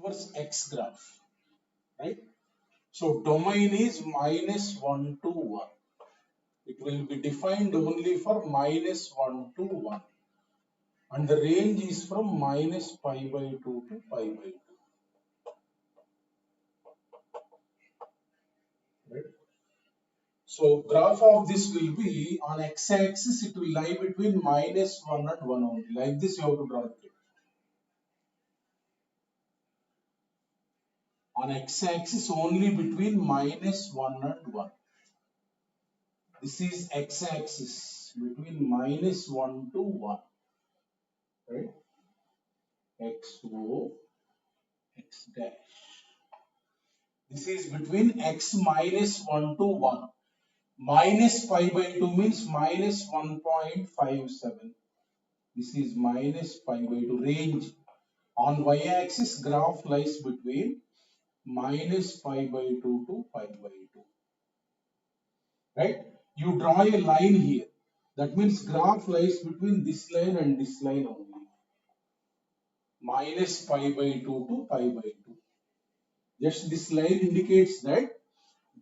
inverse x graph, right? So domain is -1 to 1. It will be defined only for -1 to 1. And the range is from -π/2 to π/2. Right? So graph of this will be on x-axis, it will lie between -1 and 1 only. Like this you have to draw it. On x-axis only between -1 and 1. This is x-axis between -1 to 1. Right? XO, x dash. This is between x -1 to 1. -π/2 means -1.57. This is -π/2 range. On y-axis, graph lies between -π/2 to π/2. Right? You draw a line here. That means graph lies between this line and this line only. -π/2 to π/2. Just this line indicates that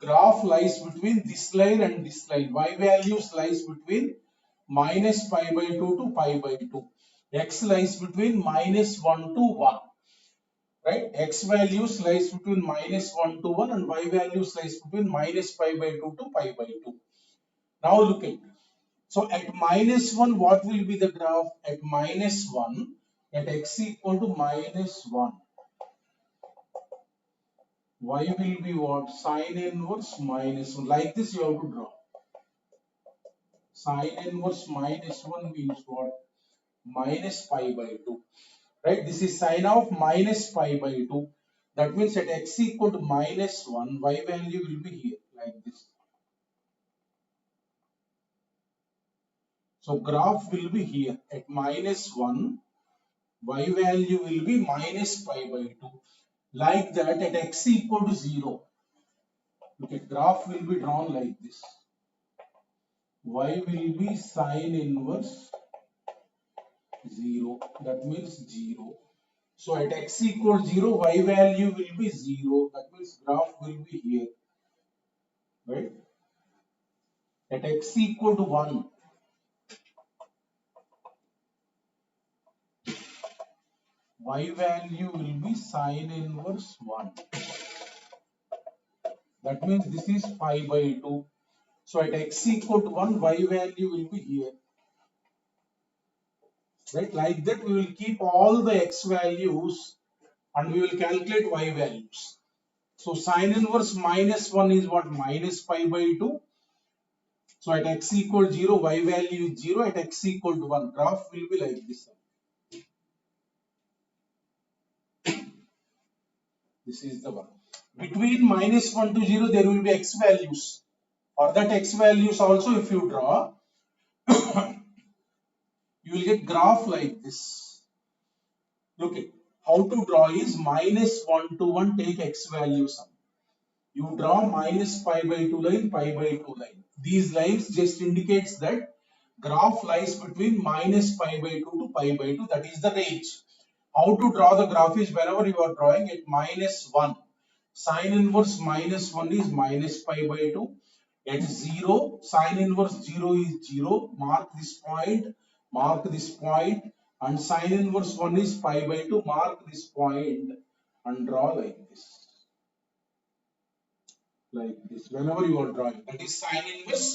graph lies between this line and this line. Y values lies between -π/2 to π/2. X lies between -1 to 1. Right? X values lies between -1 to 1 and Y values lies between -π/2 to π/2. Now look at. So at -1, what will be the graph? At -1, at x equal to -1. Y will be what? Sine inverse -1. Like this you have to draw. Sine inverse -1 means what? -π/2. Right? This is sine of -π/2. That means at x equal to -1, y value will be here, like this. So graph will be here. At -1, y value will be -π/2. Like that, at x equal to 0, look at graph will be drawn like this. Y will be sine inverse 0. That means 0. So at x equal 0, y value will be 0. That means graph will be here. Right? At x equal to 1, y value will be sine inverse 1. That means this is π/2. So at x equal to 1, y value will be here. Right? Like that, we will keep all the x values and we will calculate y values. So sine inverse -1 is what? -π/2. So at x equal 0, y value is 0. At x equal to 1, graph will be like this. This is the one. Between -1 to 0, there will be x values. For that x values also, if you draw, you will get graph like this. Look at how to draw is -1 to 1, take x values. You draw -π/2 line, π/2 line. These lines just indicates that graph lies between -π/2 to π/2. That is the range. How to draw the graph is whenever you are drawing at -1. Sine inverse -1 is -π/2. At 0, sine inverse 0 is 0. Mark this point, and sine inverse 1 is π/2. Mark this point and draw like this. Like this, whenever you are drawing. That is sine inverse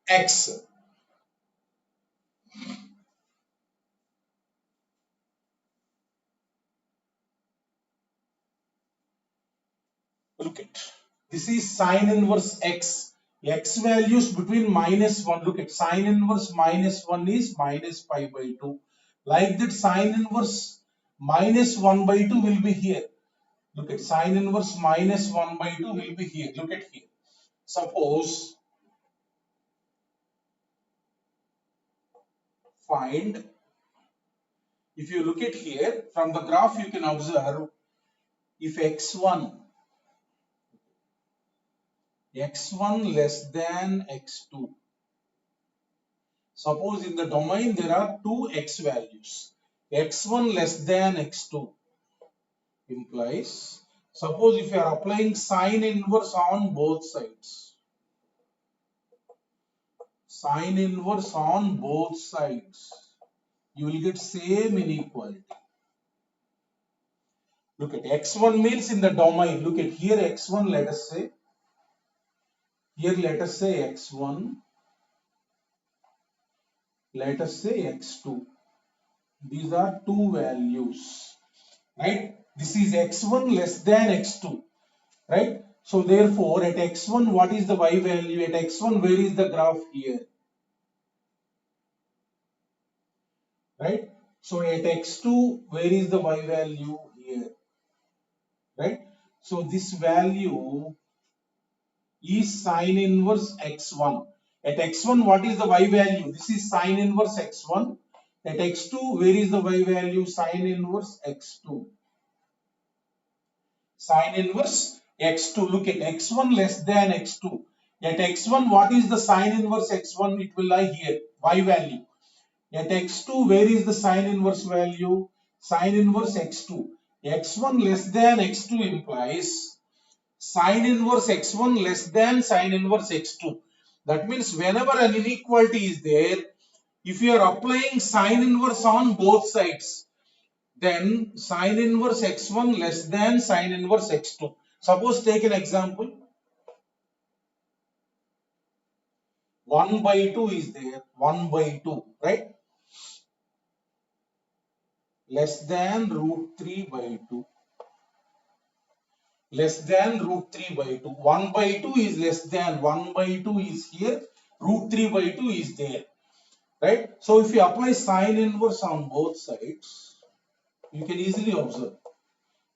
x. Look at. This is sine inverse x. X values between -1. Look at sine inverse -1 is -π/2. Like that, sine inverse -1/2 will be here. Look at sine inverse -1/2 will be here. Look at here. Suppose find, if you look at here from the graph, you can observe if x1 less than x2. Suppose in the domain there are two x values. x1 less than x2. implies, suppose if you are applying sine inverse on both sides, sine inverse on both sides, you will get same inequality. Look at x1 means in the domain. Look at here x1, let us say. Here let us say x1. Let us say x2. These are two values. Right? This is x1 less than x2. Right? So therefore at x1, what is the y value? At x1, where is the graph here? Right? So at x2, where is the y value here? Right? So this value is sine inverse x1. At x1, what is the y value? This is sine inverse x1. At x2, where is the y value? Sine inverse x2. Sine inverse x2. Look at x1 less than x2. At x1, what is the sine inverse x1? It will lie here, y value. At x2, where is the sine inverse value? Sine inverse x2. x1 less than x2 implies sine inverse x1 less than sine inverse x2. That means whenever an inequality is there, if you are applying sine inverse on both sides, then sine inverse x1 less than sine inverse x2. Suppose take an example. 1 by 2 is there. 1 by 2, right? Less than root 3 by 2. Less than root 3 by 2. 1 by 2 is less than. 1 by 2 is here. Root 3 by 2 is there. Right? So if you apply sine inverse on both sides, you can easily observe.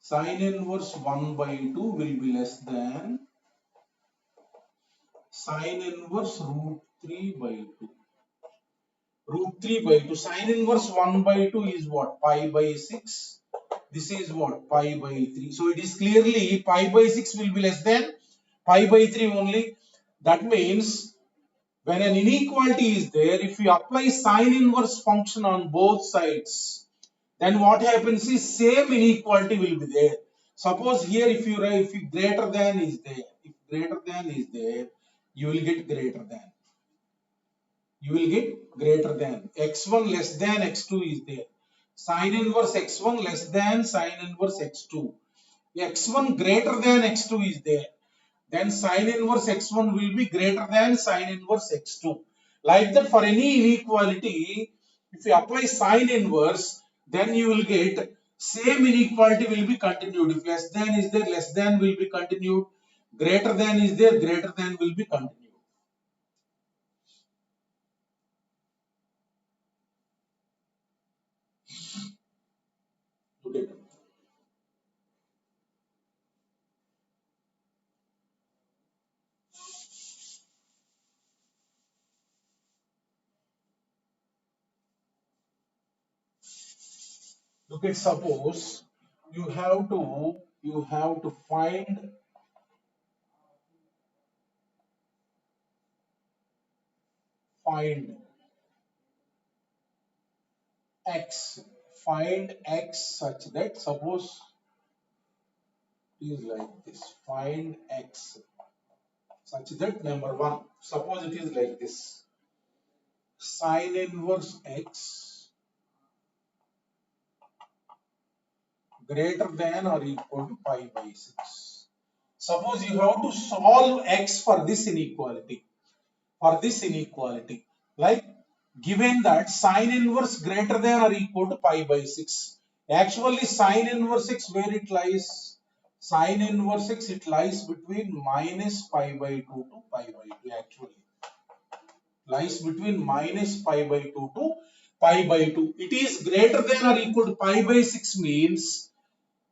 Sine inverse 1 by 2 will be less than sine inverse root 3 by 2. Root 3 by 2. Sine inverse 1 by 2 is what? Pi by 6. This is what? Pi by 3. So it is clearly pi by 6 will be less than pi by 3 only. That means when an inequality is there, if you apply sine inverse function on both sides, then what happens is same inequality will be there. Suppose here if you write, if greater than is there, if greater than is there, you will get greater than. You will get greater than. x1 less than x2 is there. Sine inverse x1 less than sine inverse x2. x1 greater than x2 is there. Then sine inverse x1 will be greater than sine inverse x2. Like that, for any inequality, if you apply sine inverse, then you will get same inequality will be continued. If less than is there, less than will be continued. Greater than is there, greater than will be continued. Okay. Look at, suppose you have to find x, find x such that, suppose it is like this, find x such that, number one, suppose it is like this, sine inverse x greater than or equal to pi by 6. Suppose you have to solve x for this inequality, like given that sine inverse greater than or equal to pi by 6. Actually sine inverse x, where it lies? Sine inverse x, it lies between minus pi by 2 to pi by 2. Actually lies between minus pi by 2 to pi by 2. It is greater than or equal to pi by 6 means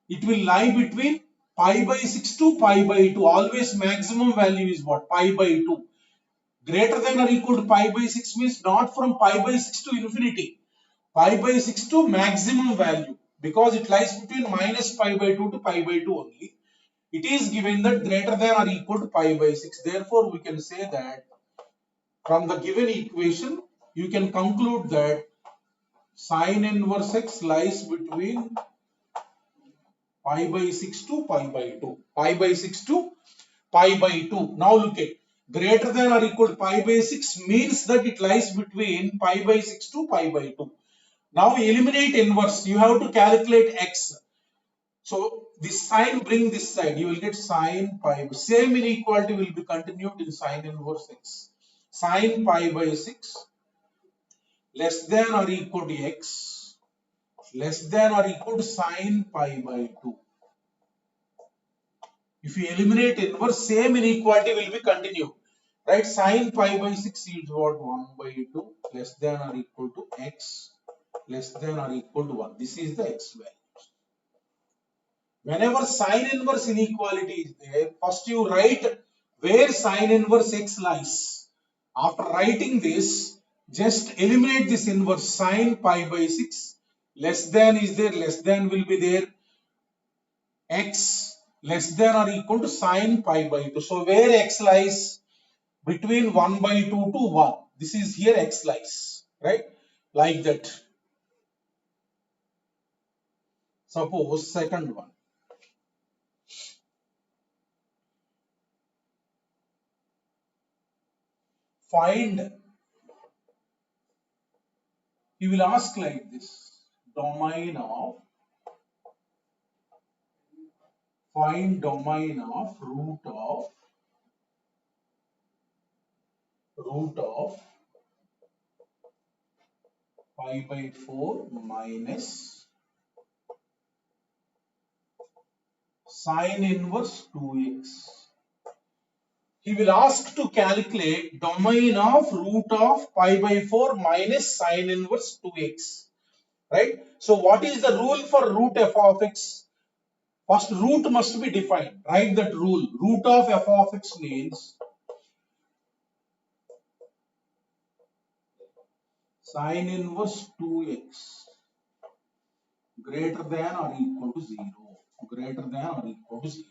it will lie between pi by 6 to pi by 2. Always maximum value is what? Pi by 2. Greater than or equal to pi by 6 means not from pi by 6 to infinity. Pi by 6 to maximum value, because it lies between minus pi by 2 to pi by 2 only. It is given that greater than or equal to pi by 6. Therefore, we can say that from the given equation, you can conclude that sine inverse x lies between pi by 6 to pi by 2. Pi by 6 to pi by 2. Now look at greater than or equal to pi by 6 means that it lies between pi by 6 to pi by 2. Now eliminate inverse. You have to calculate x. So this sign bring this side. You will get sine pi. Same inequality will be continued in sine inverse x. Sine pi by 6 less than or equal to x less than or equal to sine pi by 2. If you eliminate inverse, same inequality will be continued. Right? Sine pi by 6 is what? 1 by 2 less than or equal to x less than or equal to 1. This is the x value. Whenever sine inverse inequality is there, first you write where sine inverse x lies. After writing this, just eliminate this inverse. Sine pi by 6 less than is there, less than will be there, x less than or equal to sine pi by 2. So where x lies? Between 1 by 2 to 1. This is here x lies, right? Like that. Suppose second one. Find, he will ask like this, domain of, find domain of root of pi by 4 minus sine inverse 2x. He will ask to calculate domain of root of pi by 4 minus sine inverse 2x. Right? So what is the rule for root f of x? First root must be defined. Write that rule. Root of f of x means sine inverse 2x greater than or equal to 0. Greater than or equal to 0.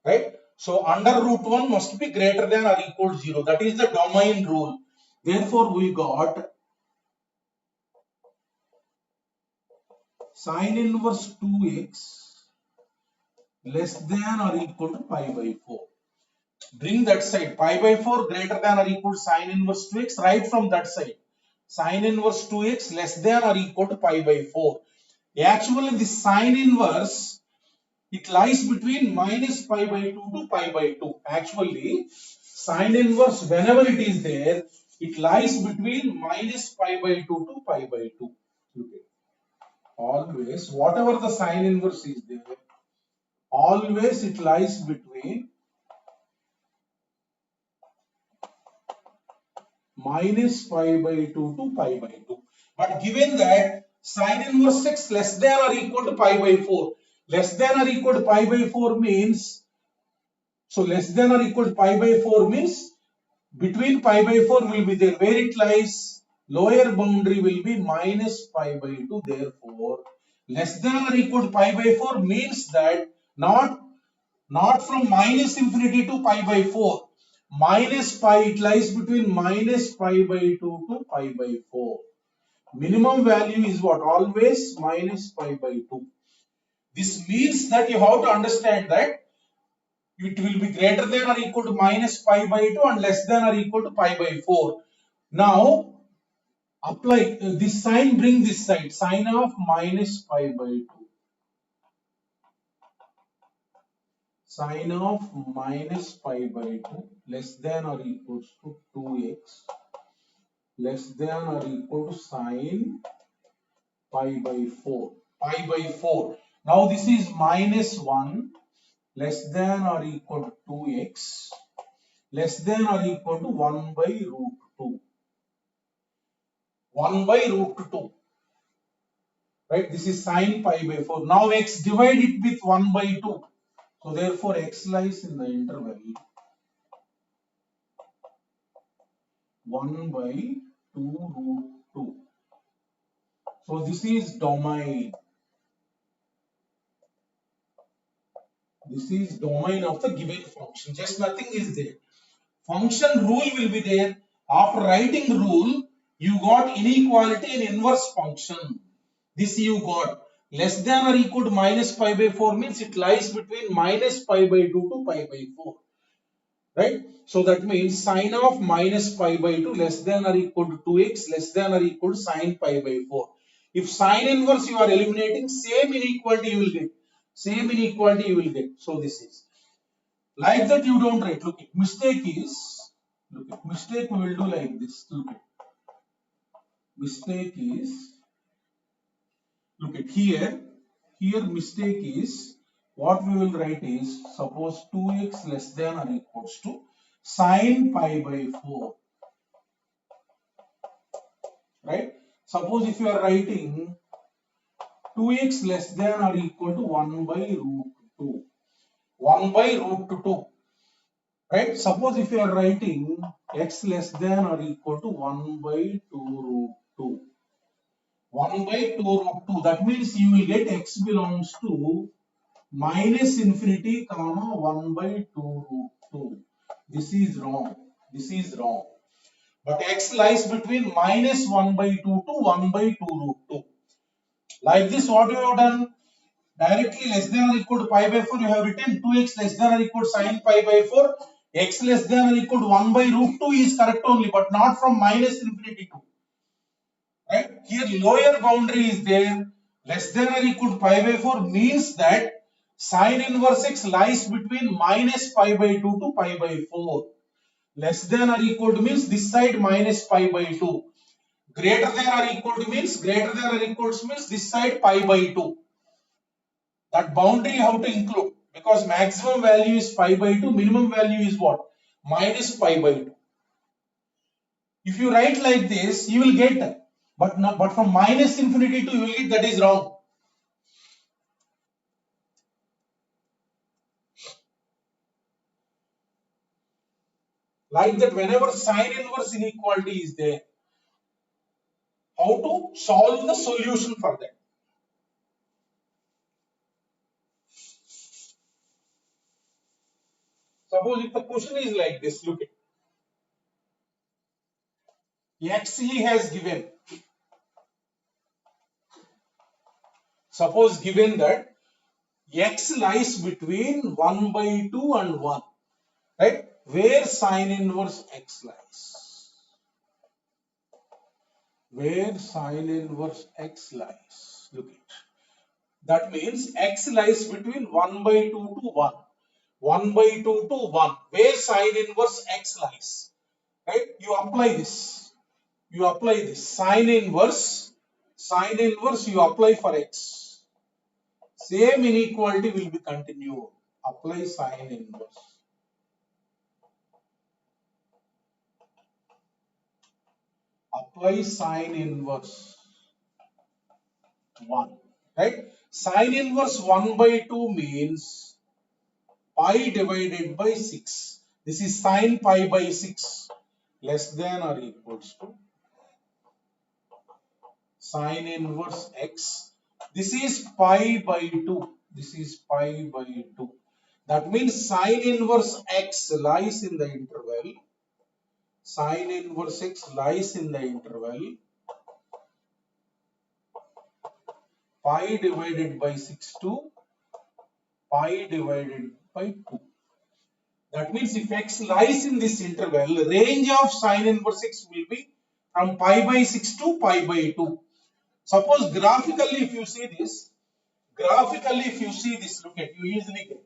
Right? So under root 1 must be greater than or equal to 0. That is the domain rule. Therefore we got sine inverse 2x less than or equal to pi by 4. Bring that side. Pi by 4 greater than or equal to sine inverse 2x. Right from that side. Sine inverse 2x less than or equal to pi by 4. Actually, the sine inverse, it lies between minus pi by 2 to pi by 2. Actually, sine inverse, whenever it is there, it lies between minus pi by 2 to pi by 2. Okay. Always, whatever the sine inverse is there, always it lies between minus pi by 2 to pi by 2. But given that sine inverse x less than or equal to pi by 4, less than or equal to pi by 4 means, so less than or equal to pi by 4 means between pi by 4 will be there. Where it lies? Lower boundary will be minus pi by 2. Therefore, less than or equal to pi by 4 means that not from minus infinity to pi by 4. Minus pi, it lies between minus pi by 2 to pi by 4. Minimum value is what? Always minus pi by 2. This means that you have to understand that it will be greater than or equal to minus pi by 2 and less than or equal to pi by 4. Now, apply this sign, bring this side, sine of minus pi by 2. Sine of minus pi by 2 less than or equals to 2x less than or equal to sine pi by 4. Pi by 4. Now this is minus 1 less than or equal to 2x less than or equal to 1 by root 2. 1 by root 2. Right? This is sine pi by 4. Now x divide it with 1 by 2. So therefore x lies in the interval 1 by 2 root 2. So this is domain. This is domain of the given function. Just nothing is there. Function rule will be there. After writing rule, you got inequality and inverse function. This you got. less than or equal to minus pi by 4 means it lies between minus pi by 2 to pi by 4. Right? So that means sine of minus pi by 2 less than or equal to 2x less than or equal to sine pi by 4. If sine inverse you are eliminating, same inequality you will get. Same inequality you will get. So this is. Like that you don't write. Look, mistake is, mistake we will do like this. Look, mistake is, look at here. Here mistake is, what we will write is, suppose 2x less than or equals to sine pi by 4. Right? Suppose if you are writing 2x less than or equal to 1 by root 2. 1 by root 2. Right? Suppose if you are writing x less than or equal to 1 by 2 root 2. 1 by 2 root 2. That means you will get x belongs to minus infinity comma 1 by 2 root 2. This is wrong. This is wrong. But x lies between minus 1 by 2 to 1 by 2 root 2. Like this, what you have done? Directly less than or equal to pi by 4, you have written 2x less than or equal to sine pi by 4. X less than or equal to 1 by root 2 is correct only, but not from minus infinity to. Right? Here lower boundary is there. Less than or equal to pi by 4 means that sine inverse x lies between minus pi by 2 to pi by 4. Less than or equal to means this side minus pi by 2. Greater than or equal to means greater than or equal to means this side pi by 2. That boundary you have to include, because maximum value is pi by 2, minimum value is what? Minus pi by 2. If you write like this, you will get, but from minus infinity to you will get, that is wrong. Like that, whenever sine inverse inequality is there, how to solve the solution for that? Suppose if the question is like this, look at x he has given. Suppose given that x lies between 1 by 2 and 1, right? Where sine inverse x lies. Where sine inverse x lies. Look at. That means x lies between 1 by 2 to 1. 1 by 2 to 1. Where sine inverse x lies. Right? You apply this. You apply this. Sine inverse you apply for x. Same inequality will be continued. Apply sine inverse. Apply sine inverse 1. Right? Sine inverse 1 by 2 means pi divided by 6. This is sine pi by 6 less than or equals to sine inverse x. This is pi by 2. This is pi by 2. That means sine inverse x lies in the interval. Sine inverse x lies in the interval pi divided by 6 to pi divided by 2. That means if x lies in this interval, the range of sine inverse x will be from pi by 6 to pi by 2. Suppose graphically if you see this, look at, you easily get.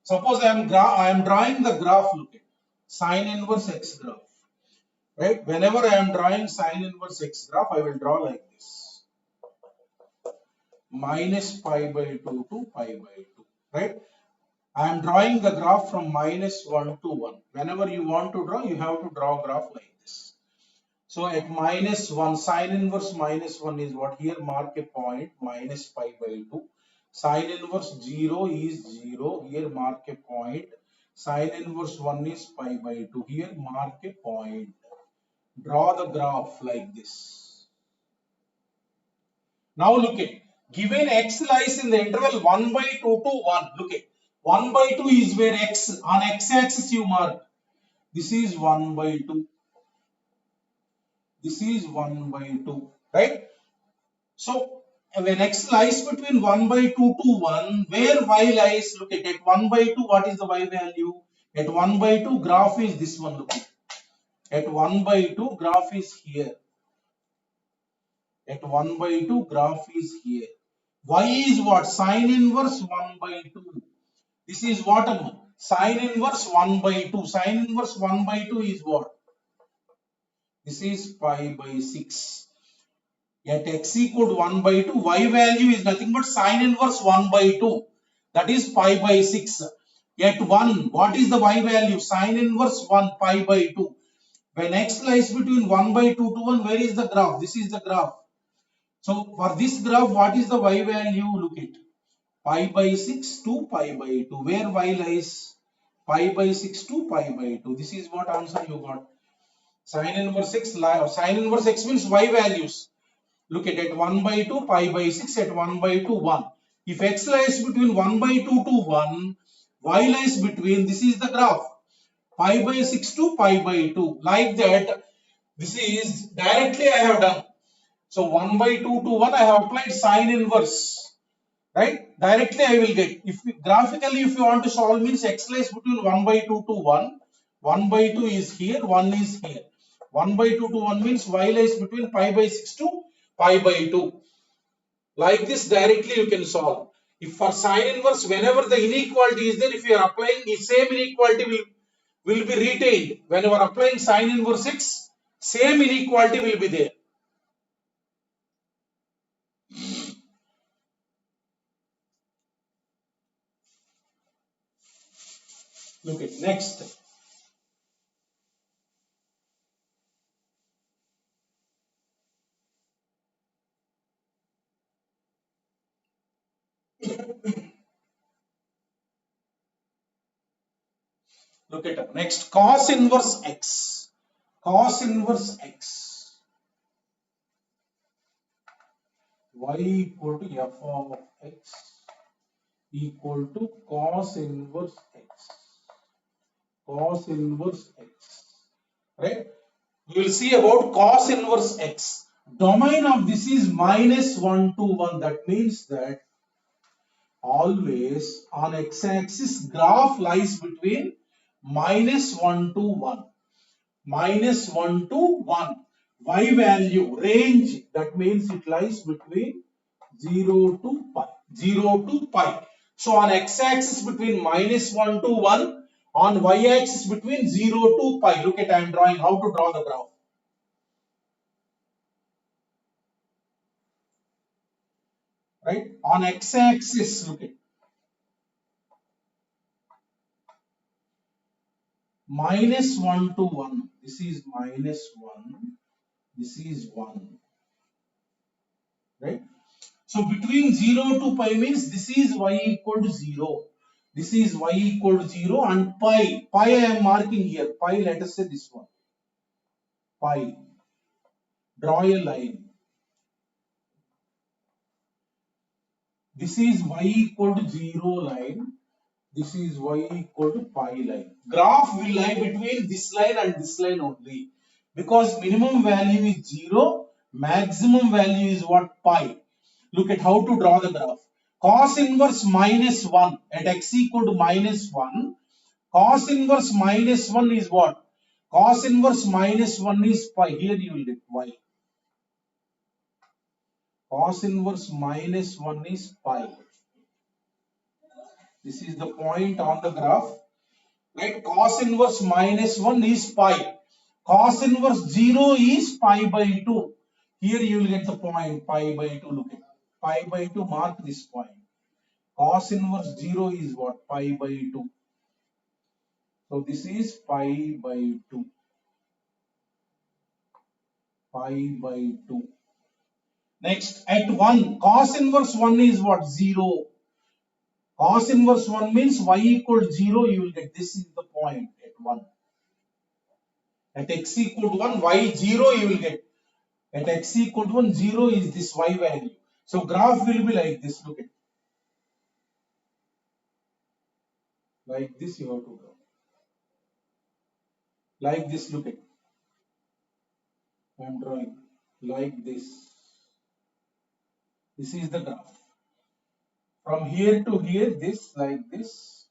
Suppose I am drawing the graph, look at, sine inverse x graph. Right? Whenever I am drawing sine inverse x graph, I will draw like this. Minus pi by 2 to pi by 2. Right? I am drawing the graph from minus 1 to 1. Whenever you want to draw, you have to draw graph like this. So at minus 1, sine inverse minus 1 is what? Here mark a point, minus pi by 2. Sine inverse 0 is 0. Here mark a point. Sine inverse 1 is pi by 2. Here mark a point. Draw the graph like this. Now look at, given x lies in the interval 1 by 2 to 1. Look at, 1 by 2 is where x, on x-axis you mark. This is 1 by 2. This is 1 by 2, right? So when x lies between 1 by 2 to 1, where y lies, look at 1 by 2, what is the y value? At 1 by 2, graph is this one, look at 1 by 2, graph is here. At 1 by 2, graph is here. Y is what? Sine inverse 1 by 2. This is what? Sine inverse 1 by 2. Sine inverse 1 by 2 is what? This is pi by 6. At x equal to 1 by 2, y value is nothing but sine inverse 1 by 2. That is pi by 6. At 1, what is the y value? Sine inverse 1 pi by 2. When x lies between 1 by 2 to 1, where is the graph? This is the graph. So for this graph, what is the y value? Look at pi by 6 to pi by 2. Where y lies? Pi by 6 to pi by 2. This is what answer you got. Sine inverse x, sine inverse x means y values. Look at 1 by 2, pi by 6, at 1 by 2, 1. If x lies between 1 by 2 to 1, y lies between, this is the graph, pi by 6 to pi by 2. Like that, this is directly I have done. So 1 by 2 to 1, I have applied sine inverse. Right? Directly I will get. If graphically, if you want to solve, means x lies between 1 by 2 to 1. 1 by 2 is here, 1 is here. 1 by 2 to 1 means y lies between pi by 6 to pi by 2. Like this, directly you can solve. If for sine inverse, whenever the inequality is there, if you are applying the same inequality will be retained. When you are applying sine inverse x, same inequality will be there. Look at next. Look at next, cos inverse x. Cos inverse x. Y equal to f of x equal to cos inverse x. Cos inverse x. Right? We will see about cos inverse x. Domain of this is -1 to 1. That means that always on x-axis graph lies between -1 to 1. -1 to 1. Y value range, that means it lies between 0 to pi. 0 to pi. So on x-axis between -1 to 1. On y-axis between 0 to pi. Look at I am drawing how to draw the graph. Right? On x-axis, look at -1 to 1. This is -1. This is 1. Right? So between 0 to pi means this is y equal to 0. This is y equal to 0 and pi. Pi I am marking here. Pi, let us say this one. Pi. Draw a line. This is y equal to 0 line. This is y equal to pi line. Graph will lie between this line and this line only. Because minimum value is 0, maximum value is what? Pi. Look at how to draw the graph. Cos inverse -1 at x equal to -1. Cos inverse -1 is what? Cos inverse -1 is pi. Here you will get y. Cos inverse -1 is pi. This is the point on the graph. Right? Cos inverse -1 is pi. Cos inverse 0 is pi by 2. Here you will get the point pi by 2. Look at pi by 2. Mark this point. Cos inverse 0 is what? Pi by 2. So this is pi by 2. Pi by 2. Next, at 1, cos inverse 1 is what? 0. Cos inverse 1 means y equal to 0. You will get this is the point at 1. At x equal to 1, y 0 you will get. At x equal to 1, 0 is this y value. So graph will be like this. Look at. Like this you have to draw. Like this, look at. I am drawing. Like this. This is the graph. From here to here, this like this,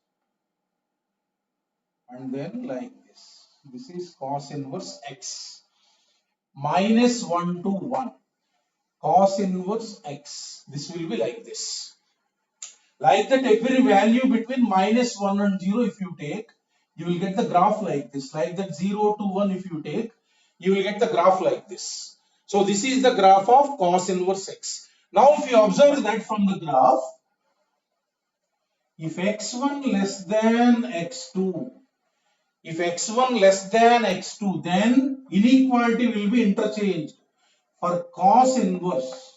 and then like this. This is cos inverse x. Minus 1 to 1. Cos inverse x. This will be like this. Like that, every value between minus 1 and 0 if you take, you will get the graph like this. Like that 0 to 1 if you take, you will get the graph like this. So this is the graph of cos inverse x. Now if you observe that from the graph, if x1 less than x2, if x1 less than x2, then inequality will be interchanged. For cos inverse,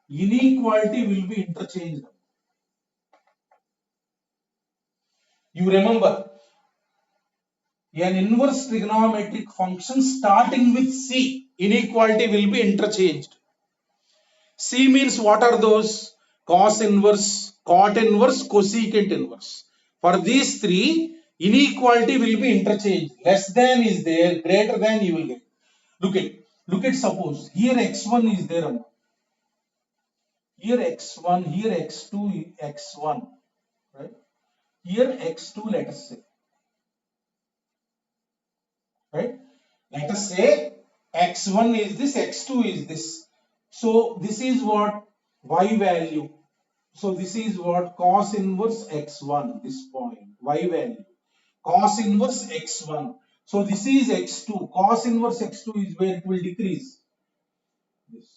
inequality will be interchanged. You remember, an inverse trigonometric function starting with C, inequality will be interchanged. C means what are those? Cos inverse, cot inverse, cosecant inverse. For these three, inequality will be interchanged. Less than is there, greater than you will get. Look at suppose here x1 is there. Here x1, here x2, x1, right? Here x2, let us say, right? Let us say x1 is this, x2 is this. So this is what y value. So this is what cos inverse x1, this point, y value. Cos inverse x1. So this is x2. Cos inverse x2 is where it will decrease. This.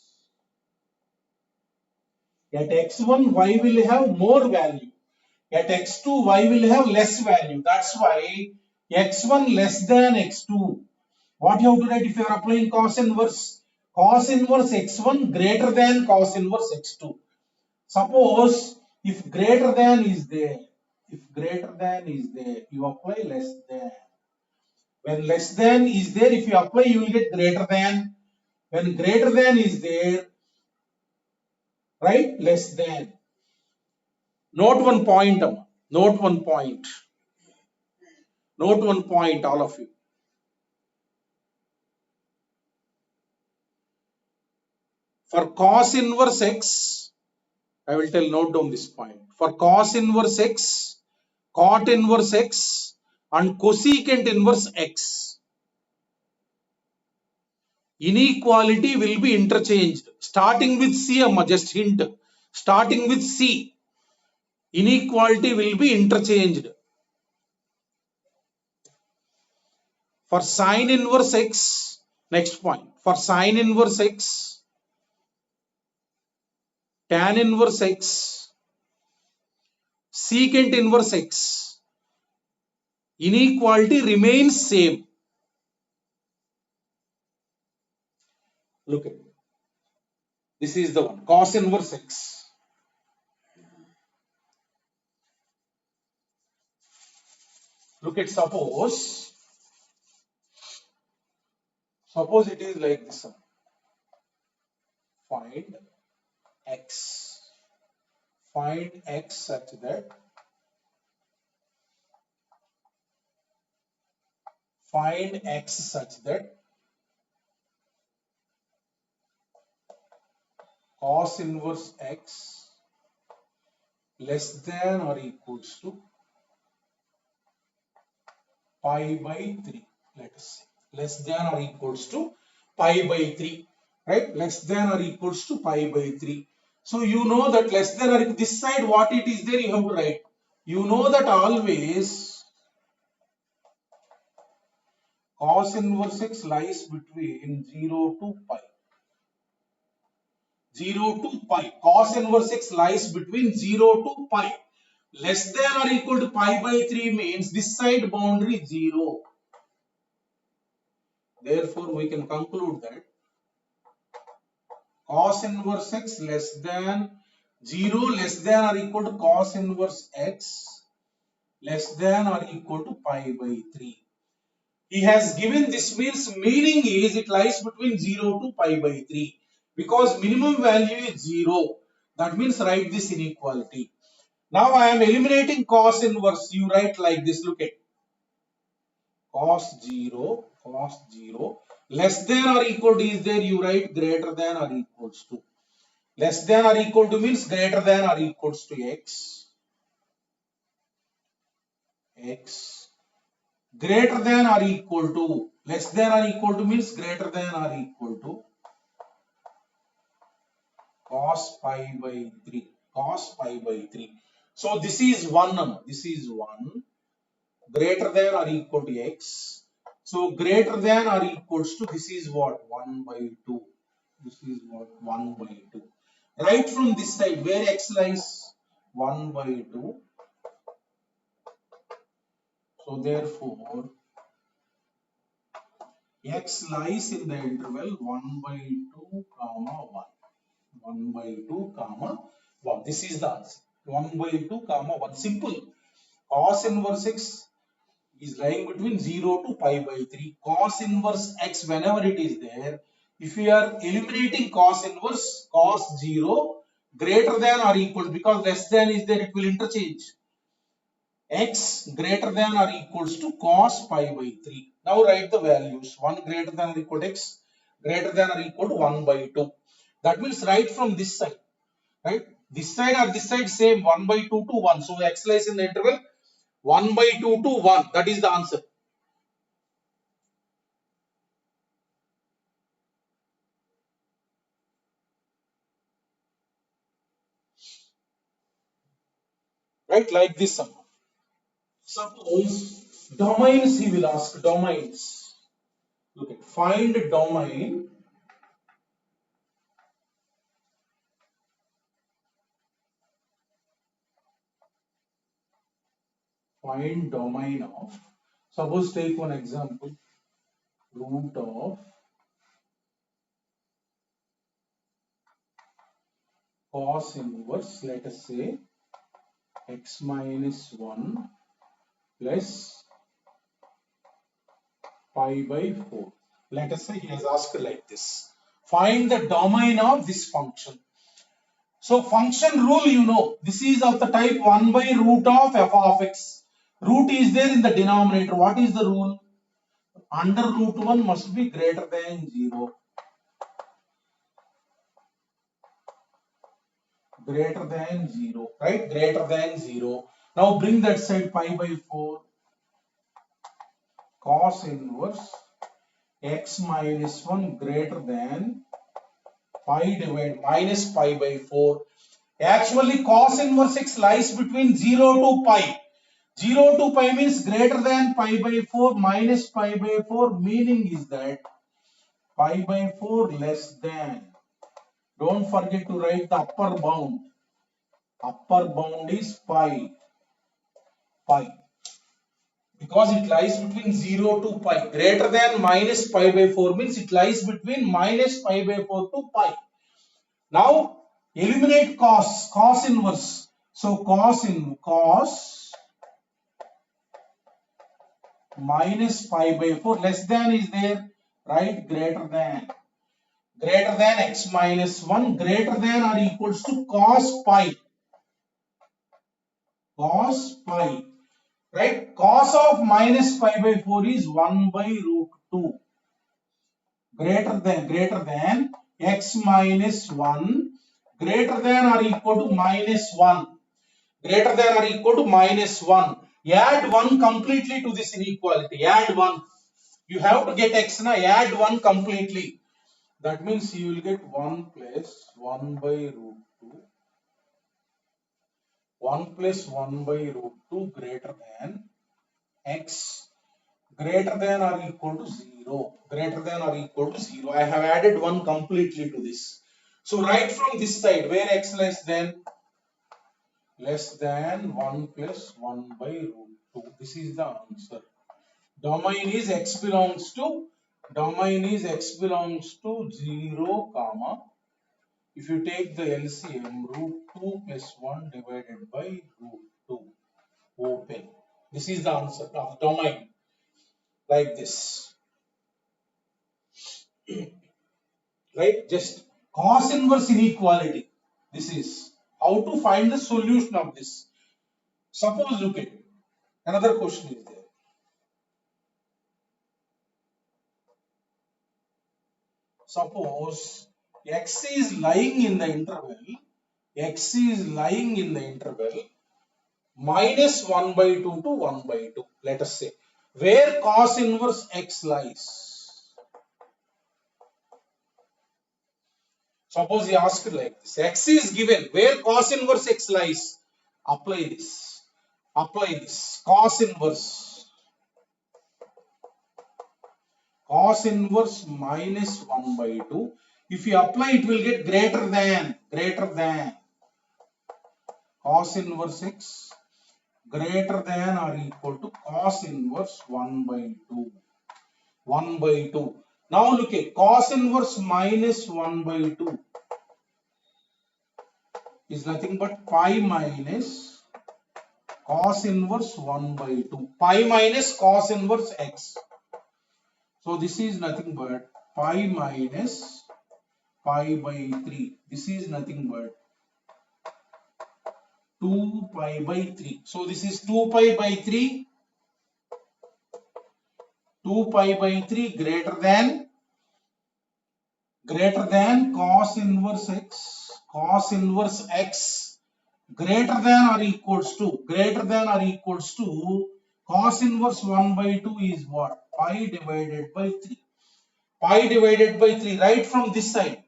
At x1, y will have more value. At x2, y will have less value. That's why x1 less than x2. What you have to write if you are applying cos inverse? Cos inverse x1 greater than cos inverse x2. Suppose if greater than is there, you apply less than. When less than is there, if you apply, you will get greater than. When greater than is there, write less than. Note one point. Note one point. Note one point, all of you. For cos inverse x, I will tell, note down this point. For cos inverse x, cot inverse x, and cosecant inverse x, inequality will be interchanged. Starting with C, just hint. Starting with C, inequality will be interchanged. For sine inverse x, next point. For sine inverse x, tan inverse x, secant inverse x, inequality remains same. Look at it. This is the one, cos inverse x. Look at, suppose it is like this one. Find x. Find x such that cos inverse x less than or equals to pi by 3. Let us say less than or equals to pi by 3, right? Less than or equals to pi by 3. So you know that less than or this side what it is there, you have to write. You know that always cos inverse x lies between 0 to pi. 0 to pi. Cos inverse x lies between 0 to pi. Less than or equal to pi by 3 means this side boundary 0. Therefore, we can conclude that cos inverse x less than 0 less than or equal to cos inverse x less than or equal to pi by 3. He has given this means, meaning is it lies between 0 to pi by 3. Because minimum value is 0. That means write this inequality. Now I am eliminating cos inverse. You write like this. Look at cos 0 less than or equal to is there. You write greater than or equals to. Less than or equal to means greater than or equals to x. X greater than or equal to, less than or equal to means greater than or equal to cos pi by 3. Cos pi by 3. So this is 1. This is 1. Greater than or equal to x. So greater than or equals to, this is what? 1 by 2. This is what? 1 by 2. Right from this side, where x lies? 1 by 2. So therefore, x lies in the interval 1 by 2 comma 1. 1 by 2 comma 1. This is the answer. 1 by 2 comma 1. Simple. Cos inverse x is lying between 0 to pi by 3. Cos inverse x, whenever it is there, if we are eliminating cos inverse, cos 0 greater than or equal, because less than is there, it will interchange. X greater than or equals to cos pi by 3. Now write the values. 1 greater than or equal to x, greater than or equal to 1 by 2. That means right from this side, right? This side or this side same, 1 by 2 to 1. So x lies in the interval 1 by 2 to 1. That is the answer. Right, like this sum. Suppose domains, he will ask domains. Look at, find domain. Find domain of, suppose take one example, root of cos inverse, let us say x minus 1 plus pi by 4. Let us say he has asked like this. Find the domain of this function. So function rule, you know, this is of the type 1 by root of f of x. Root is there in the denominator. What is the rule? Under root 1 must be greater than 0. Greater than 0, right? Greater than 0. Now bring that side pi by 4. Cos inverse x minus 1 greater than pi divided minus pi by 4. Actually, cos inverse x lies between 0 to pi. 0 to pi means greater than pi by 4 minus pi by 4. Meaning is that pi by 4 less than. Don't forget to write the upper bound. Upper bound is pi. Because it lies between 0 to pi. Greater than minus pi by 4 means it lies between minus pi by 4 to pi. Now eliminate cos inverse. So cos minus pi by 4 less than is there, right? Greater than x minus 1 greater than or equals to cos pi. Right? Cos of minus pi by 4 is 1 by root 2. Greater than x minus 1 greater than or equal to minus 1. Greater than or equal to minus 1. Add 1 completely to this inequality. Add 1. You have to get x now. Add 1 completely. That means you will get 1 plus 1 by root 2. 1 plus 1 by root 2 greater than x greater than or equal to 0. Greater than or equal to 0. I have added 1 completely to this. So right from this side, where x less than 1 plus 1 by root 2. This is the answer. Domain is x belongs to 0, comma. If you take the LCM, root 2 plus 1 divided by root 2. Open. This is the answer of domain. Like this. Right? Just cos inverse inequality. This is how to find the solution of this. Suppose, look at it. Another question is there. Suppose x is lying in the interval, x is lying in the interval minus 1 by 2 to 1 by 2, let us say, where cos inverse x lies. Suppose he asked like this, x is given, where cos inverse x lies, apply this, cos inverse minus 1 by 2. If you apply, it will get greater than cos inverse x greater than or equal to cos inverse 1 by 2. 1 by 2. Now look at cos inverse minus 1 by 2 is nothing but pi minus cos inverse 1 by 2. Pi minus cos inverse x. So this is nothing but pi minus pi by 3. This is nothing but 2 pi by 3. So this is 2 pi by 3. 2 pi by 3 greater than cos inverse x greater than or equals to cos inverse 1 by 2 is what? Pi divided by 3. Pi divided by 3 right from this side.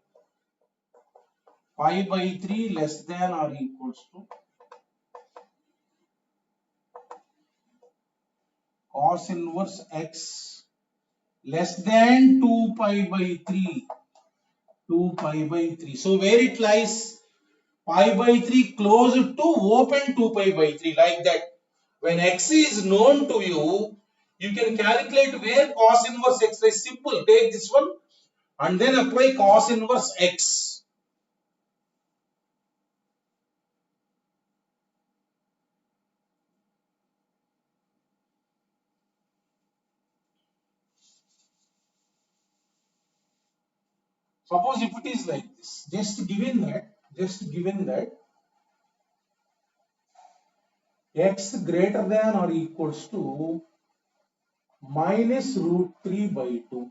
Pi by 3 less than or equals to cos inverse x less than 2 pi by 3. 2 pi by 3. So where it lies? Pi by 3 close to open 2 pi by 3, like that. When x is known to you, you can calculate where cos inverse x is. Simple. Take this one and then apply cos inverse x. Suppose if it is like this, just given that x greater than or equals to minus root 3 by 2.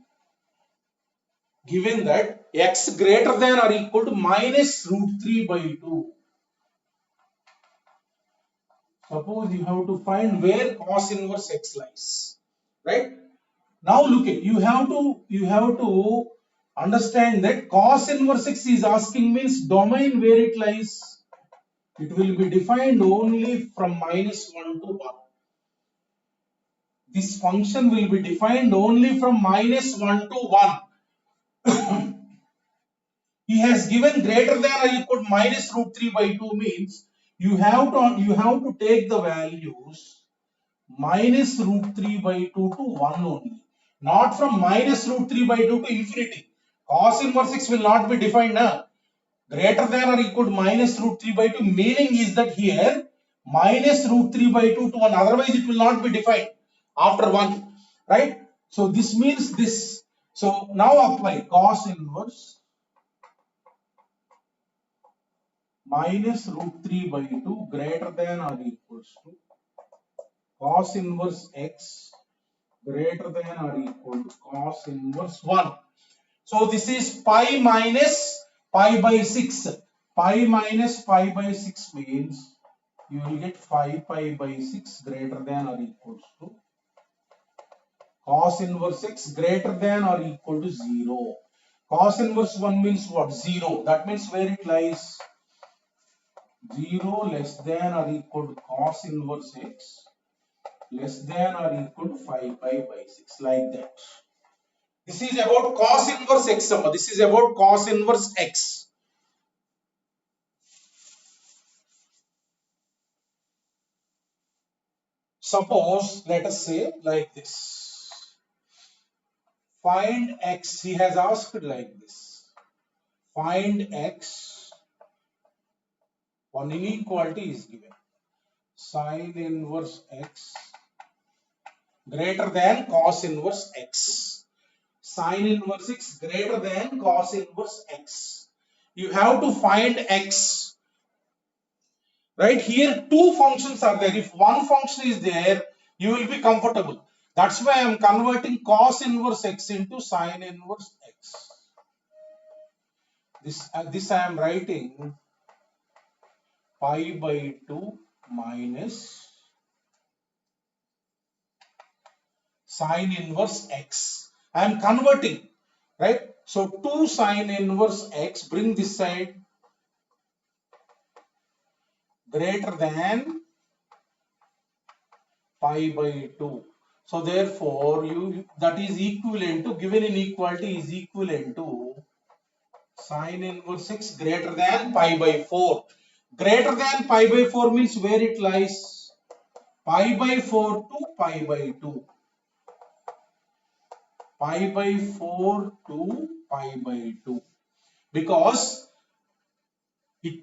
Given that x greater than or equal to minus root 3 by 2. Suppose you have to find where cos inverse x lies, right? Now look at, you have to understand that cos inverse x is asking means domain where it lies. It will be defined only from minus 1 to 1. This function will be defined only from minus 1 to 1. He has given greater than or equal to minus root 3 by 2 means you have to take the values minus root 3 by 2 to 1 only. Not from minus root 3 by 2 to infinity. Cos inverse x will not be defined now. Greater than or equal to minus root 3 by 2, meaning is that here minus root 3 by 2 to 1, otherwise it will not be defined after 1, right? So this means this. So now apply cos inverse minus root 3 by 2 greater than or equals to cos inverse x greater than or equal to cos inverse 1. So this is pi minus pi by 6. Pi minus pi by 6 means you will get 5 pi by 6 greater than or equals to cos inverse x greater than or equal to 0. Cos inverse 1 means what? 0. That means where it lies? 0 less than or equal to cos inverse x less than or equal to 5 pi by 6, like that. This is about cos inverse x. This is about cos inverse x. Suppose, let us say like this. Find x. He has asked like this. Find x. One inequality is given. Sin inverse x greater than cos inverse x. Sin inverse x greater than cos inverse x. You have to find x. Right here, two functions are there. If one function is there, you will be comfortable. That's why I am converting cos inverse x into sin inverse x. This I am writing pi by 2 minus sine inverse x. I am converting, right? So 2 sine inverse x, bring this side, greater than pi by 2. So therefore, that is equivalent to, given inequality is equivalent to sine inverse x greater than pi by 4. Greater than pi by 4 means where it lies? Pi by 4 to pi by 2. Pi by 4 to pi by 2. Because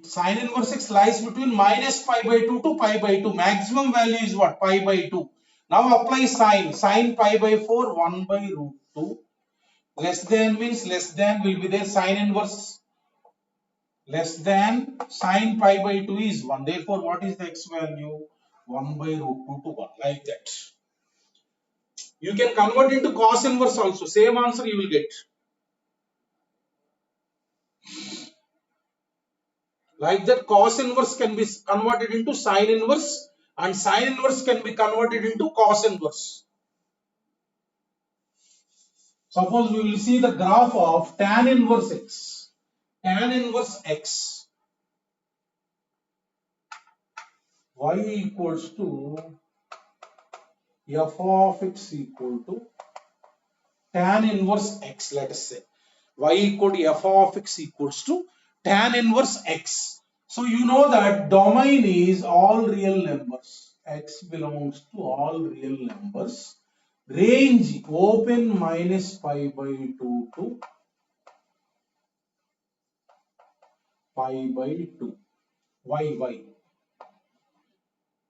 sine inverse x lies between minus pi by 2 to pi by 2. Maximum value is what? Pi by 2. Now apply sine. Sine pi by 4, 1 by root 2. Less than means less than will be there. Sine inverse less than sine pi by 2 is 1. Therefore, what is the x value? 1 by root 2 to 1. Like that. You can convert into cos inverse also. Same answer you will get. Like that, cos inverse can be converted into sine inverse, and sine inverse can be converted into cos inverse. Suppose we will see the graph of tan inverse x. Tan inverse x, y equals to f of x equal to tan inverse x, let us say. Y equal to f of x equals to tan inverse x. So you know that domain is all real numbers. X belongs to all real numbers. Range open minus pi by 2 to pi by 2. Y.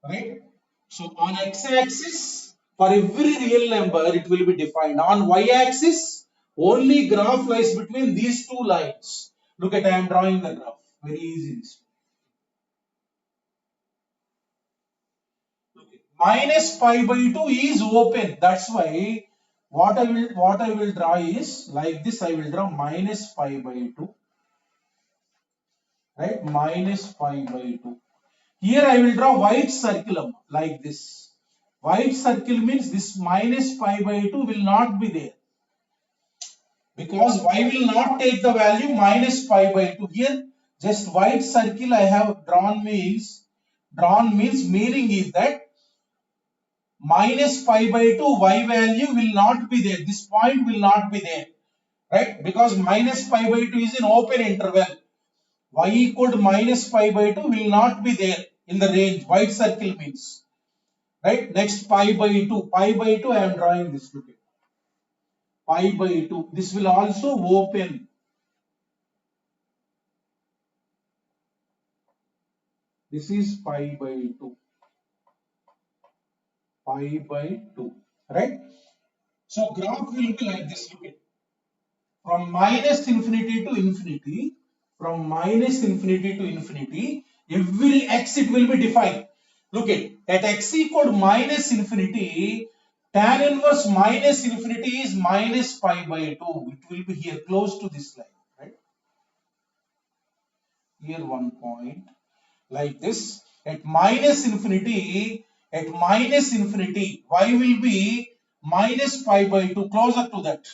Right? So on x-axis, for every real number, it will be defined. On y-axis, only graph lies between these two lines. Look at, I am drawing the graph. Very easy. Okay. Minus pi by 2 is open. That's why what I will draw is like this. I will draw minus pi by 2. Right? Minus pi by 2. Here I will draw white circle like this. White circle means this minus pi by 2 will not be there. Because y will not take the value minus pi by 2. Here just white circle I have drawn means meaning is that minus pi by 2 y value will not be there. This point will not be there. Right? Because minus pi by 2 is an open interval. Y equal to minus pi by 2 will not be there in the range. White circle means. Right? Next pi by 2. Pi by 2 I am drawing this. Look at pi by 2. This will also open. This is pi by 2. Pi by 2. Right? So graph will be like this. Look at. From minus infinity to infinity. From minus infinity to infinity. Every x it will be defined. Look at x equal to minus infinity. Tan inverse minus infinity is minus pi by 2. It will be here close to this line. Right? Here one point. Like this. At minus infinity, y will be minus pi by 2, closer to that.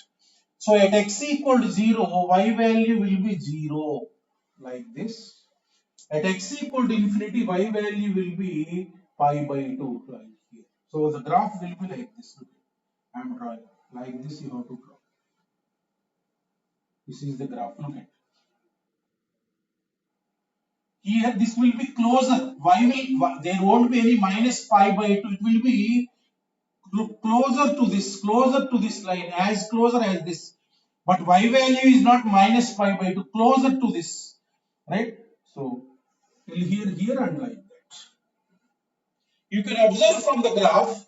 So at x equal to 0, y value will be 0, like this. At x equal to infinity, y value will be pi by 2, like here. So the graph will be like this. I am drawing. Like this you have to draw. This is the graph. Look at. Here this will be closer. There won't be any minus pi by 2. It will be closer to this line, as closer as this. But y value is not minus pi by 2, closer to this. Right? So till here and like that. You can observe from the graph.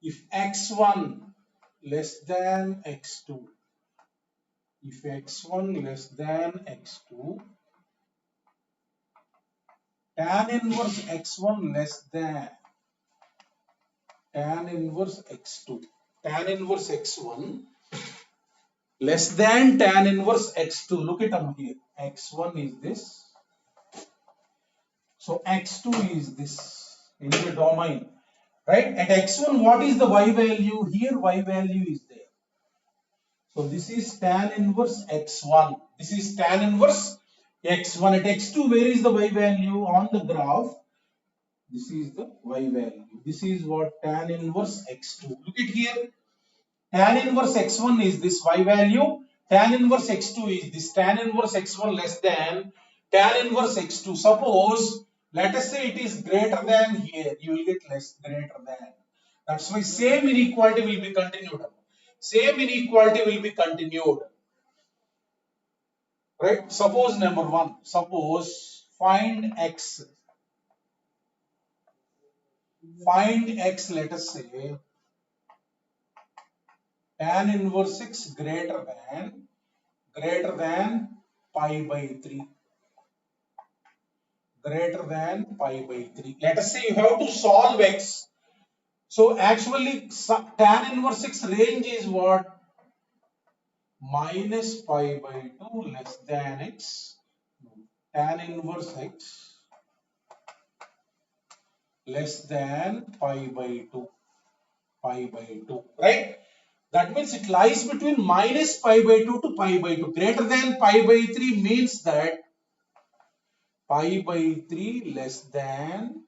If x1 less than x2. If x1 less than x2, tan inverse x1 less than tan inverse x2, tan inverse x1 less than tan inverse x2. Look it up here. X1 is this. So x2 is this in the domain. Right? At x1, what is the y value? Here y value is there. So this is tan inverse x1. This is tan inverse x1. At x2, where is the y value on the graph? This is the y value. This is what tan inverse x2. Look at here. Tan inverse x1 is this y value. Tan inverse x2 is this. Tan inverse x1 less than tan inverse x2. Suppose, let us say it is greater than here. You will get less greater than. That's why same inequality will be continued. Same inequality will be continued. Right? Suppose number one. Suppose find x. Find x, let us say tan inverse 6 greater than pi by 3, greater than pi by 3. Let us say you have to solve x. So actually tan inverse 6 range is what? Minus pi by 2 less than x. Tan inverse x less than pi by 2. Pi by 2. Right? That means it lies between minus pi by 2 to pi by 2. Greater than pi by 3 means that pi by 3 less than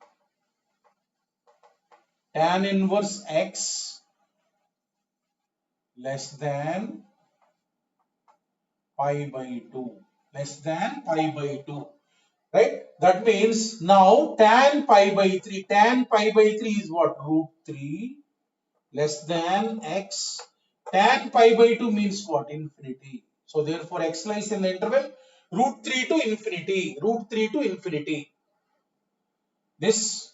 tan inverse x less than pi by 2. Less than pi by 2. Right? That means now tan pi by 3. Tan pi by 3 is what? Root 3 less than x. Tan pi by 2 means what? Infinity. So therefore x lies in the interval root 3 to infinity. Root 3 to infinity. This,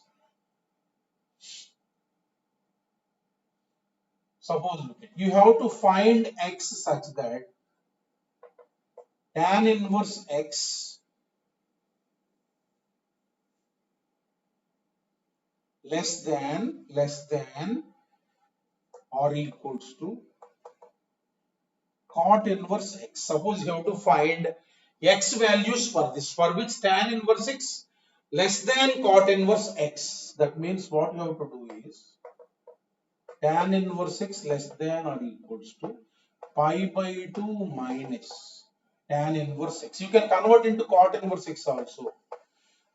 suppose look at, you have to find x such that tan inverse x less than or equals to cot inverse x. Suppose you have to find x values for this, for which tan inverse x less than cot inverse x. That means what you have to do is tan inverse x less than or equals to pi by 2 minus tan inverse x. You can convert into cot inverse x also.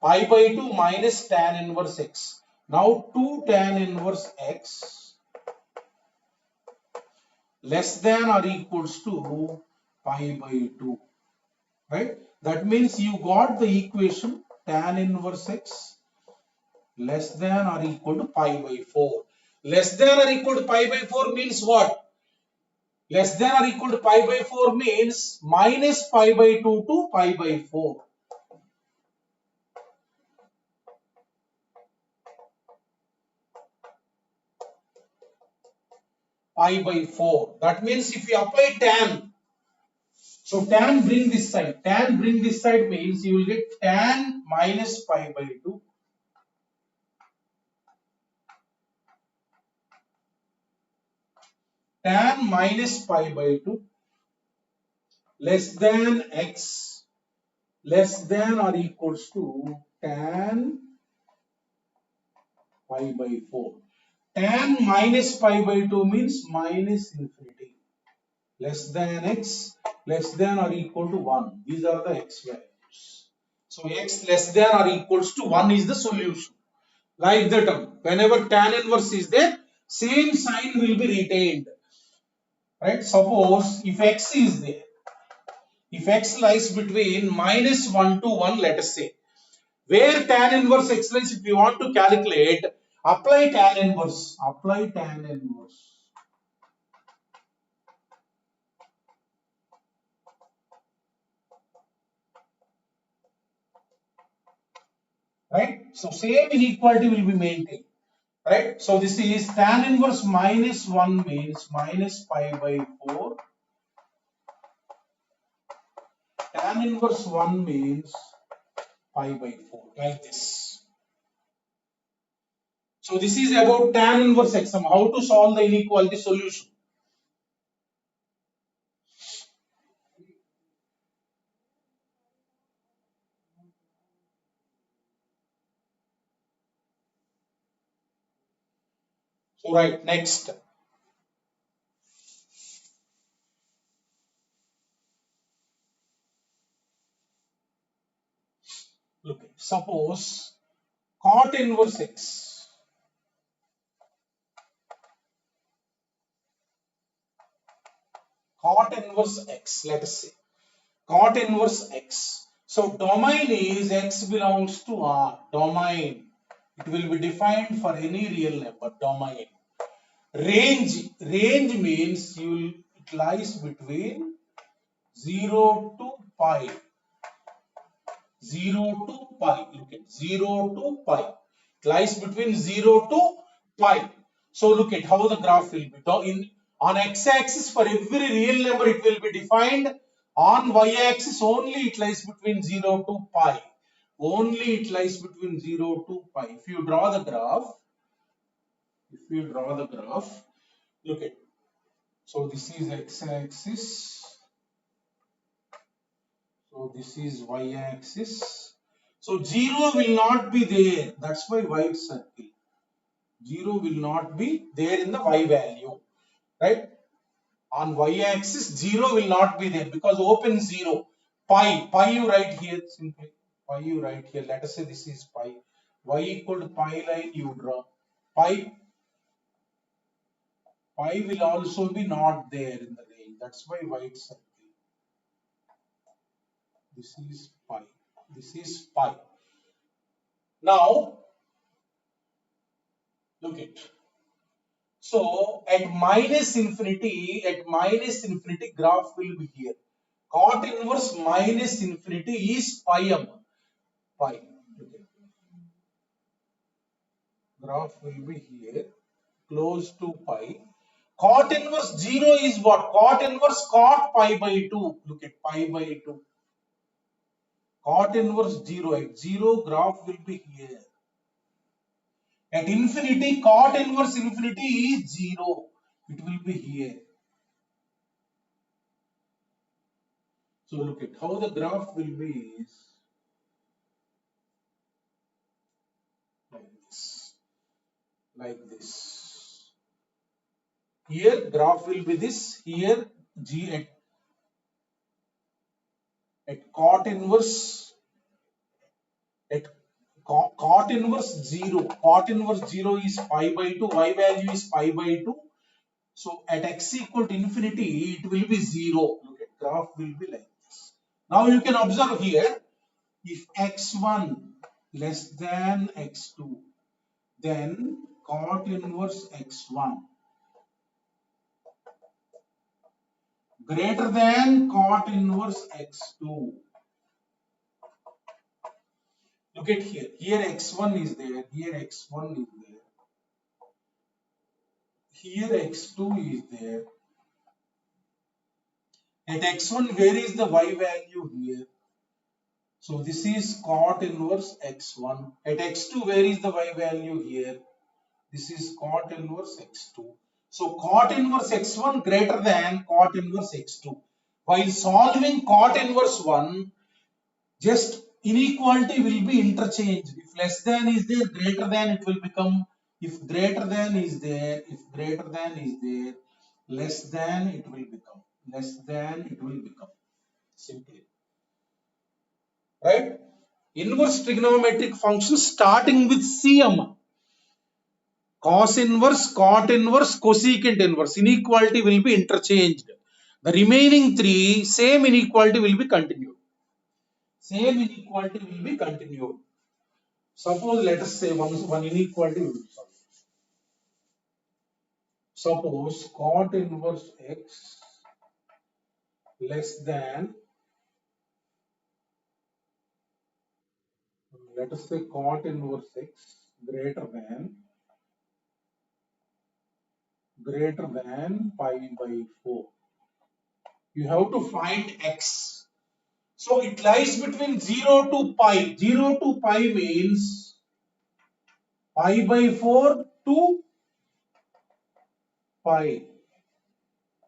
Pi by 2 minus tan inverse x. Now 2 tan inverse x less than or equals to pi by 2. Right? That means you got the equation tan inverse x less than or equal to pi by 4. Less than or equal to pi by 4 means what? Less than or equal to pi by 4 means minus pi by 2 to pi by 4. Pi by 4. That means if you apply tan, so tan bring this side. Tan bring this side means you will get tan minus pi by 2. Tan minus pi by 2 less than x less than or equals to tan pi by 4. Tan minus pi by 2 means minus infinity. Less than x less than or equal to 1. These are the x values. So x less than or equals to 1 is the solution. Like the term. Whenever tan inverse is there, same sign will be retained. Right? Suppose if x is there, if x lies between minus 1 to 1, let us say, where tan inverse x lies, if you want to calculate, apply tan inverse. Apply tan inverse. Right? So same inequality will be maintained. Right? So this is tan inverse minus 1 means minus pi by 4. Tan inverse 1 means pi by 4. Like this. So this is about tan inverse x sum. How to solve the inequality solution? So right, next. Look, suppose cot inverse x. Cot inverse x, let us say. Cot inverse x. So domain is x belongs to R. Domain. It will be defined for any real number. Domain. Range means it lies between 0 to pi. 0 to pi. Look at 0 to pi. It lies between 0 to pi. So look at how the graph will be. On x-axis for every real number it will be defined. On y-axis only it lies between 0 to pi. Only it lies between 0 to pi. If you draw the graph, look at. So this is x-axis. So this is y-axis. So 0 will not be there. That's why white circle. 0 will not be there in the y value. Right? On y-axis, 0 will not be there because open 0. Pi you write here simply. Pi you write here. Let us say this is pi. Y equal to pi line you draw. Pi will also be not there in the range. That's why white circle. This is pi. This is pi. Now, look at. So at minus infinity, graph will be here. Cot inverse minus infinity is pi m. Pi. Okay. Graph will be here, close to pi. Cot inverse 0 is what? Cot inverse cot pi by 2. Look at pi by 2. Cot inverse 0. At 0, graph will be here. At infinity, cot inverse infinity is 0. It will be here. So look at how the graph will be is like this. Like this. Here graph will be this. Here G at cot inverse cot inverse 0. Cot inverse 0 is pi by 2. Y value is pi by 2. So at x equal to infinity, it will be 0. Look at graph will be like this. Now you can observe here, if x1 less than x2, then cot inverse x1 greater than cot inverse x2. Look at here. Here x1 is there. Here x1 is there. Here x2 is there. At x1, where is the y value here? So this is cot inverse x1. At x2, where is the y value here? This is cot inverse x2. So cot inverse x1 greater than cot inverse x2. While solving cot inverse 1, just inequality will be interchanged. If less than is there, greater than it will become. If greater than is there, less than it will become. Less than it will become. Simply. Right? Inverse trigonometric function starting with CM. Cos inverse, cot inverse, cosecant inverse. Inequality will be interchanged. The remaining three, same inequality will be continued. Same inequality will be continued. Suppose let us say one inequality will be solved. Suppose cot inverse x less than, let us say cot inverse x greater than pi by 4. You have to find x. So it lies between 0 to pi. 0 to pi means pi by 4 to pi.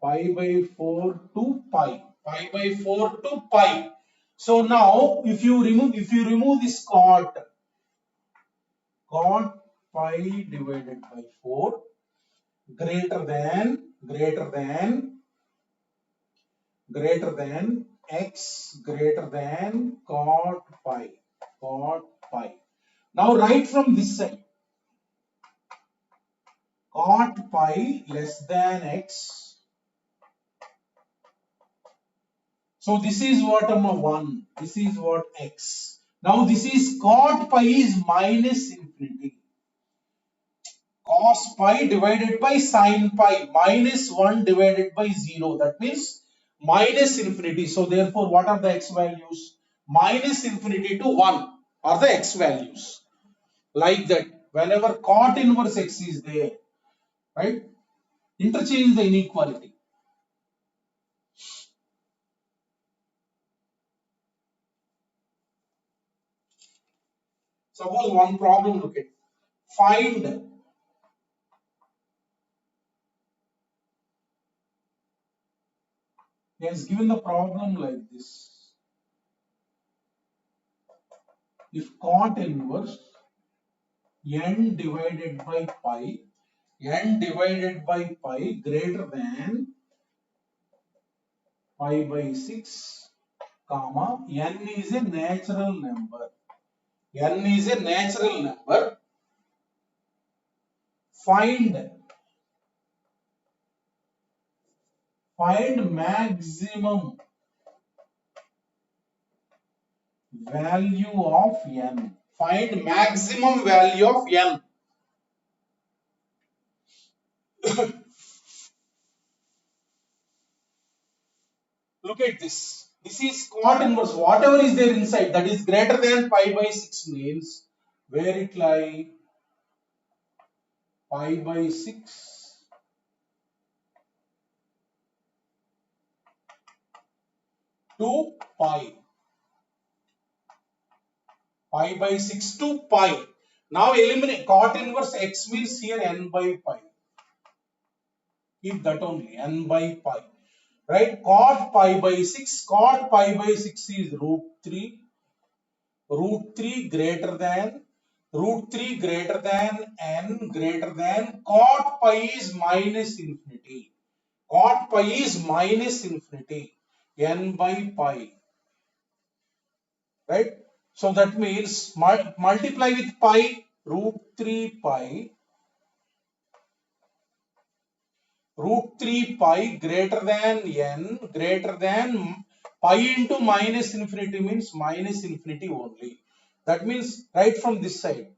Pi by 4 to pi. Pi by 4 to pi. So now if you remove this cot pi divided by 4 greater than x greater than cot pi. Now write from this side, cot pi less than x. So this is what 1, this is what x. Now this is cot pi is minus infinity. Cos pi divided by sin pi minus 1 divided by 0. That means minus infinity. So therefore what are the x values? Minus infinity to 1 are the x values. Like that. Whenever cot inverse x is there, right? Interchange the inequality. Suppose one problem, look at. Find he has given the problem like this. If cot inverse n divided by pi greater than pi by 6, comma, n is a natural number. N is a natural number. Find maximum value of n. Find maximum value of n. Look at this. This is cot inverse. Whatever is there inside that is greater than pi by 6 means where it lie? Pi by 6 to pi. Pi by 6 to pi. Now eliminate cot inverse x means here n by pi. Keep that only, n by pi. Right? Cot pi by 6. Cot pi by 6 is root 3. Root 3 greater than n greater than cot pi is minus infinity. Cot pi is minus infinity. N by pi. Right? So that means multiply with pi, root 3 pi. Root 3 pi greater than n greater than pi into minus infinity means minus infinity only. That means right from this side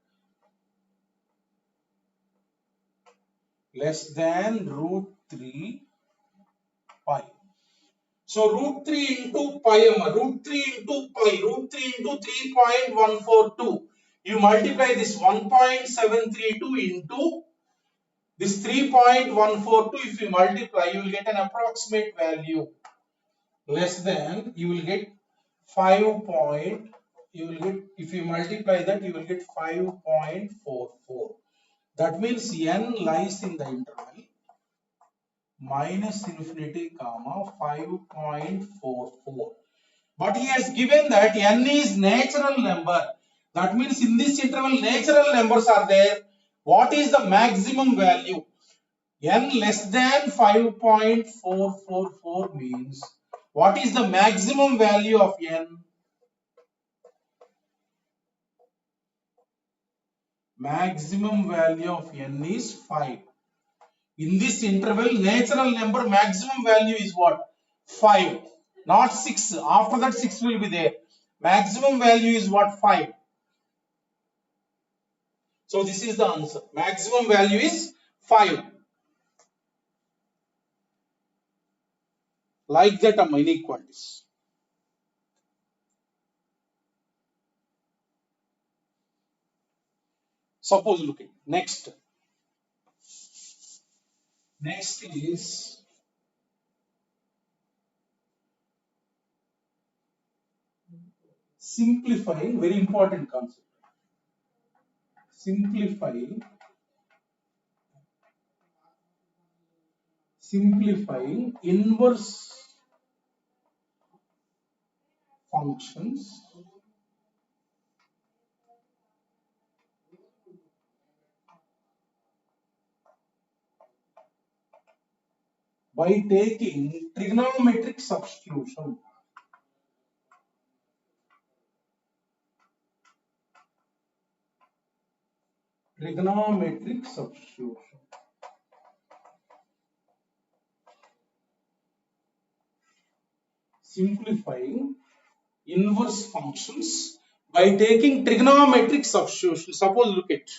less than root 3 pi. So root 3 into pi, root 3 into 3.142. You multiply this 1.732 into this 3.142. If you multiply, you will get an approximate value less than, you will get 5 point, you will get, if you multiply that, you will get 5.44. That means n lies in the interval minus infinity comma 5.44. But he has given that n is natural number. That means in this interval natural numbers are there. What is the maximum value? N less than 5.444 means what is the maximum value of n? Maximum value of n is 5. In this interval, natural number maximum value is what? 5, not 6. After that 6 will be there. Maximum value is what? 5. So this is the answer. Maximum value is 5. Like that inequalities. Suppose look at next. Next is simplifying, very important concept. simplifying inverse functions by taking trigonometric substitution. Trigonometric substitution. Simplifying inverse functions by taking trigonometric substitution. Suppose look at,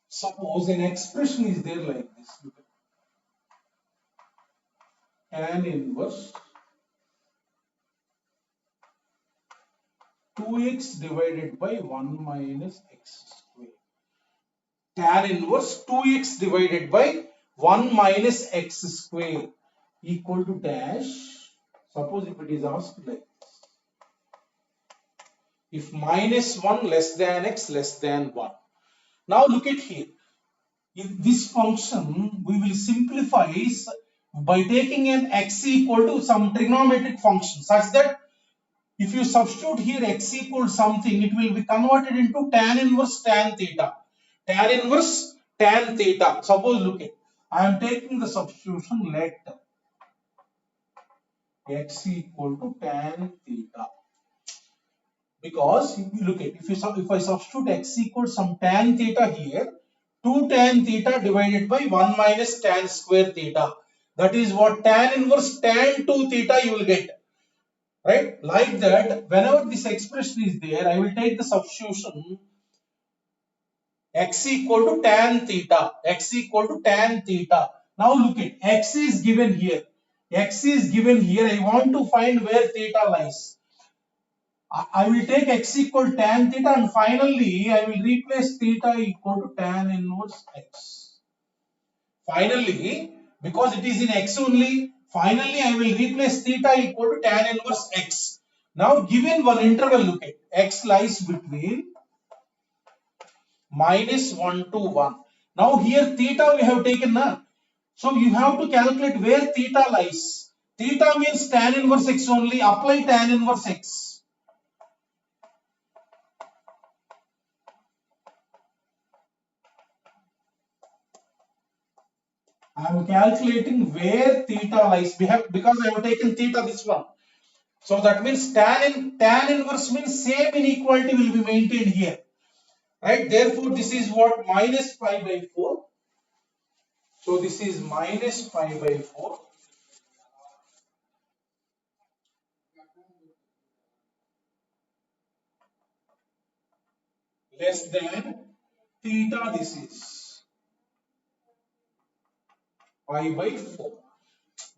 suppose an expression is there like this. Look at tan inverse 2x divided by 1 minus x square. Tan inverse 2x divided by 1 minus x square equal to dash. Suppose if it is asked like this. If minus 1 less than x less than 1. Now look at here. In this function, we will simplify by taking an x equal to some trigonometric function such that if you substitute here x equals something, it will be converted into tan inverse tan theta. Tan inverse tan theta. Suppose look at, I am taking the substitution, let x equal to tan theta. Because if you look at, if I substitute x equals some tan theta here, 2 tan theta divided by 1 minus tan square theta. That is what tan inverse tan 2 theta you will get. Right? Like that, whenever this expression is there, I will take the substitution x equal to tan theta. X equal to tan theta. Now look at, x is given here. X is given here. I want to find where theta lies. I will take x equal tan theta and finally I will replace theta equal to tan inverse x. Finally, because it is in x only, finally I will replace theta equal to tan inverse x. Now given one interval, look at, x lies between minus 1 to 1. Now here theta we have taken now. So you have to calculate where theta lies. Theta means tan inverse x only, apply tan inverse x. I am calculating where theta lies because I have taken theta this one. So that means tan inverse means same inequality will be maintained here. Right? Therefore, this is what minus pi by 4. So this is minus pi by 4 less than theta. This is pi by 4.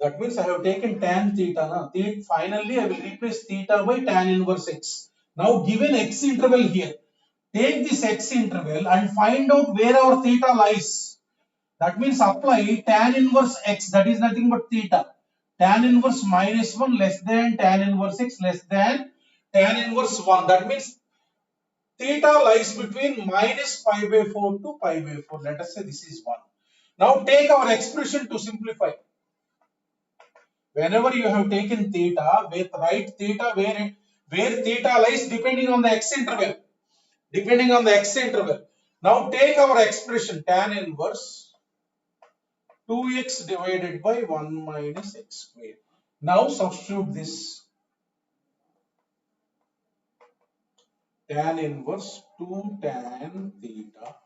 That means I have taken tan theta. Finally, I will replace theta by tan inverse x. Now, given x interval here, take this x interval and find out where our theta lies. That means apply tan inverse x, that is nothing but theta. Tan inverse minus 1 less than tan inverse x less than tan inverse 1. That means theta lies between minus pi by 4 to pi by 4. Let us say this is 1. Now take our expression to simplify. Whenever you have taken theta, write theta where theta lies depending on the x interval. Depending on the x interval. Now take our expression tan inverse 2x divided by 1 minus x square. Now substitute this tan inverse 2 tan theta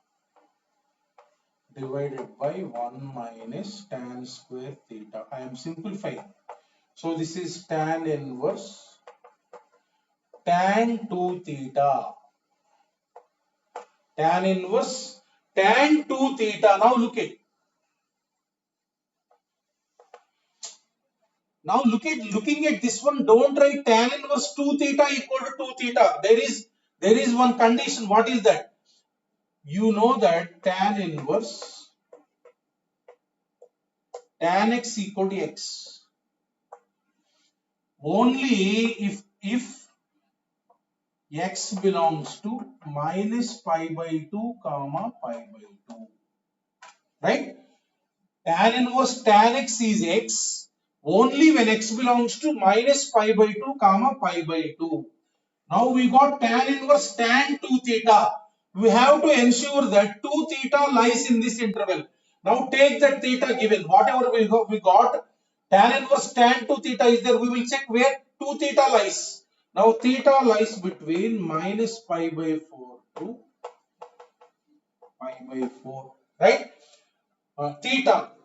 divided by 1 minus tan square theta. I am simplifying. So this is tan inverse tan 2 theta. Tan inverse tan 2 theta. Now look at. Now looking at this one, don't write tan inverse 2 theta equal to 2 theta. There is one condition. What is that? You know that tan inverse tan x equal to x. Only if x belongs to minus pi by 2 comma pi by 2, right? Tan inverse tan x is x only when x belongs to minus pi by 2 comma pi by 2. Now we got tan inverse tan 2 theta. We have to ensure that 2 theta lies in this interval. Now take that theta given. Whatever we got tan inverse tan 2 theta is there. We will check where 2 theta lies. Now theta lies between minus pi by 4 to pi by 4. Right?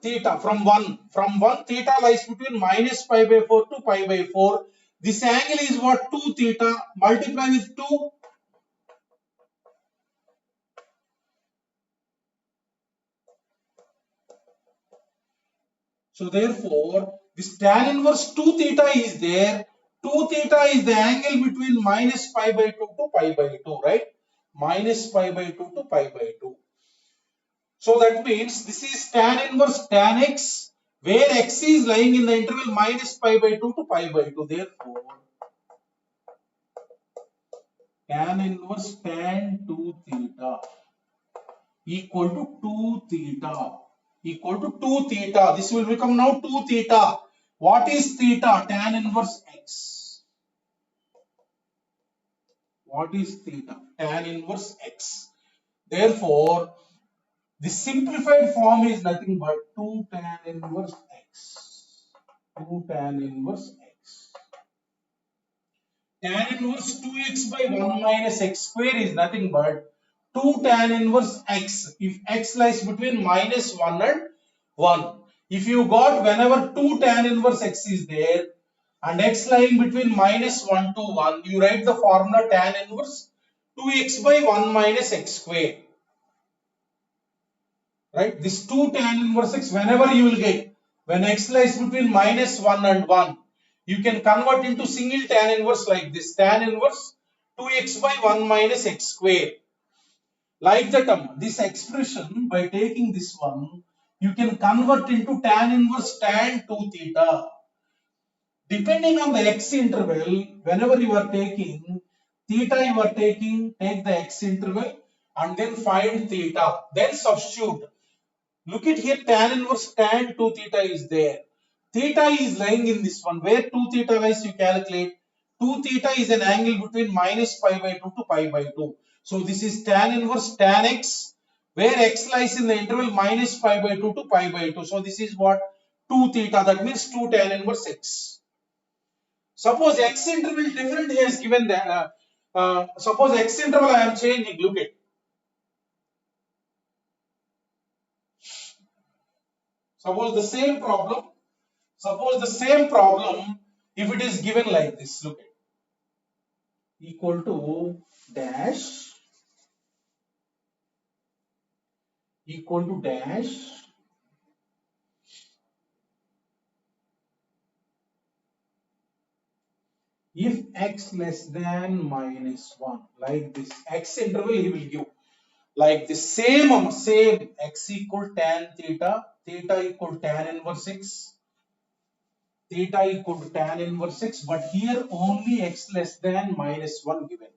Theta from 1 theta lies between minus pi by 4 to pi by 4. This angle is what? 2 theta. Multiply with 2. So therefore, this tan inverse 2 theta is there. 2 theta is the angle between minus pi by 2 to pi by 2, right? Minus pi by 2 to pi by 2. So that means this is tan inverse tan x, where x is lying in the interval minus pi by 2 to pi by 2. Therefore, tan inverse tan 2 theta equal to 2 theta equal to 2 theta. This will become now 2 theta. What is theta? Tan inverse x. What is theta? Tan inverse x. Therefore, the simplified form is nothing but 2 tan inverse x. 2 tan inverse x. Tan inverse 2x by 1 minus x square is nothing but 2 tan inverse x. If x lies between minus 1 and 1. If you got whenever 2 tan inverse x is there and x lying between minus 1 to 1, you write the formula tan inverse 2x by 1 minus x square. Right? This 2 tan inverse x, whenever you will get, when x lies between minus 1 and 1, you can convert into single tan inverse like this. Tan inverse 2x by 1 minus x square. Like that, this expression, by taking this one, you can convert into tan inverse tan 2 theta. Depending on the x interval, whenever you are taking theta, you are taking, take the x interval and then find theta. Then substitute. Look at here, tan inverse tan 2 theta is there. Theta is lying in this one. Where 2 theta lies, you calculate. 2 theta is an angle between minus pi by 2 to pi by 2. So this is tan inverse tan x, where x lies in the interval minus pi by 2 to pi by 2. So this is what? 2 theta. That means 2 tan inverse x. Suppose x interval different, he has given that. Suppose x interval I am changing. Look at. Suppose the same problem. Suppose the same problem, if it is given like this, look at, equal to dash, equal to dash, if x less than minus 1, like this, x interval he will give, like the same x equal tan theta, theta equal tan inverse x, theta equal to tan inverse x, but here only x less than minus 1 given.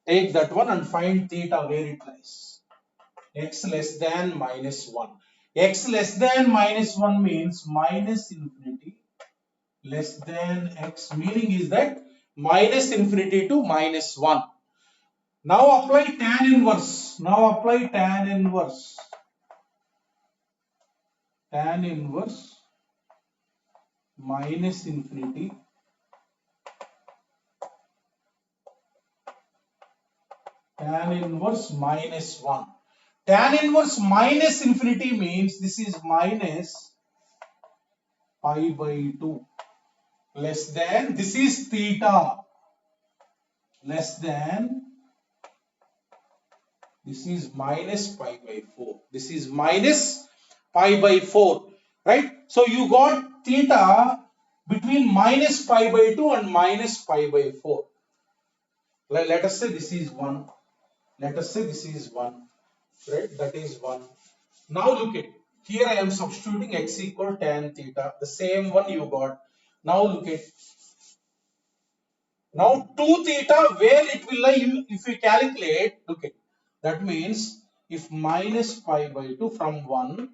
Take that one and find theta where it lies. X less than minus 1. X less than minus 1 means minus infinity less than x, meaning is that minus infinity to minus 1. Now apply tan inverse. Now apply tan inverse. Tan inverse minus infinity tan inverse minus 1. Tan inverse minus infinity means this is minus pi by 2 less than, this is theta, less than, this is minus pi by 4. This is minus pi by 4. Right? So you got theta between minus pi by 2 and minus pi by 4. Let us say this is 1. Let us say this is 1. Right? That is 1. Now look at it. Here I am substituting x equal tan theta, the same one you got. Now look at, now 2 theta, where it will lie, if you calculate, look at, that means if minus pi by 2 from 1,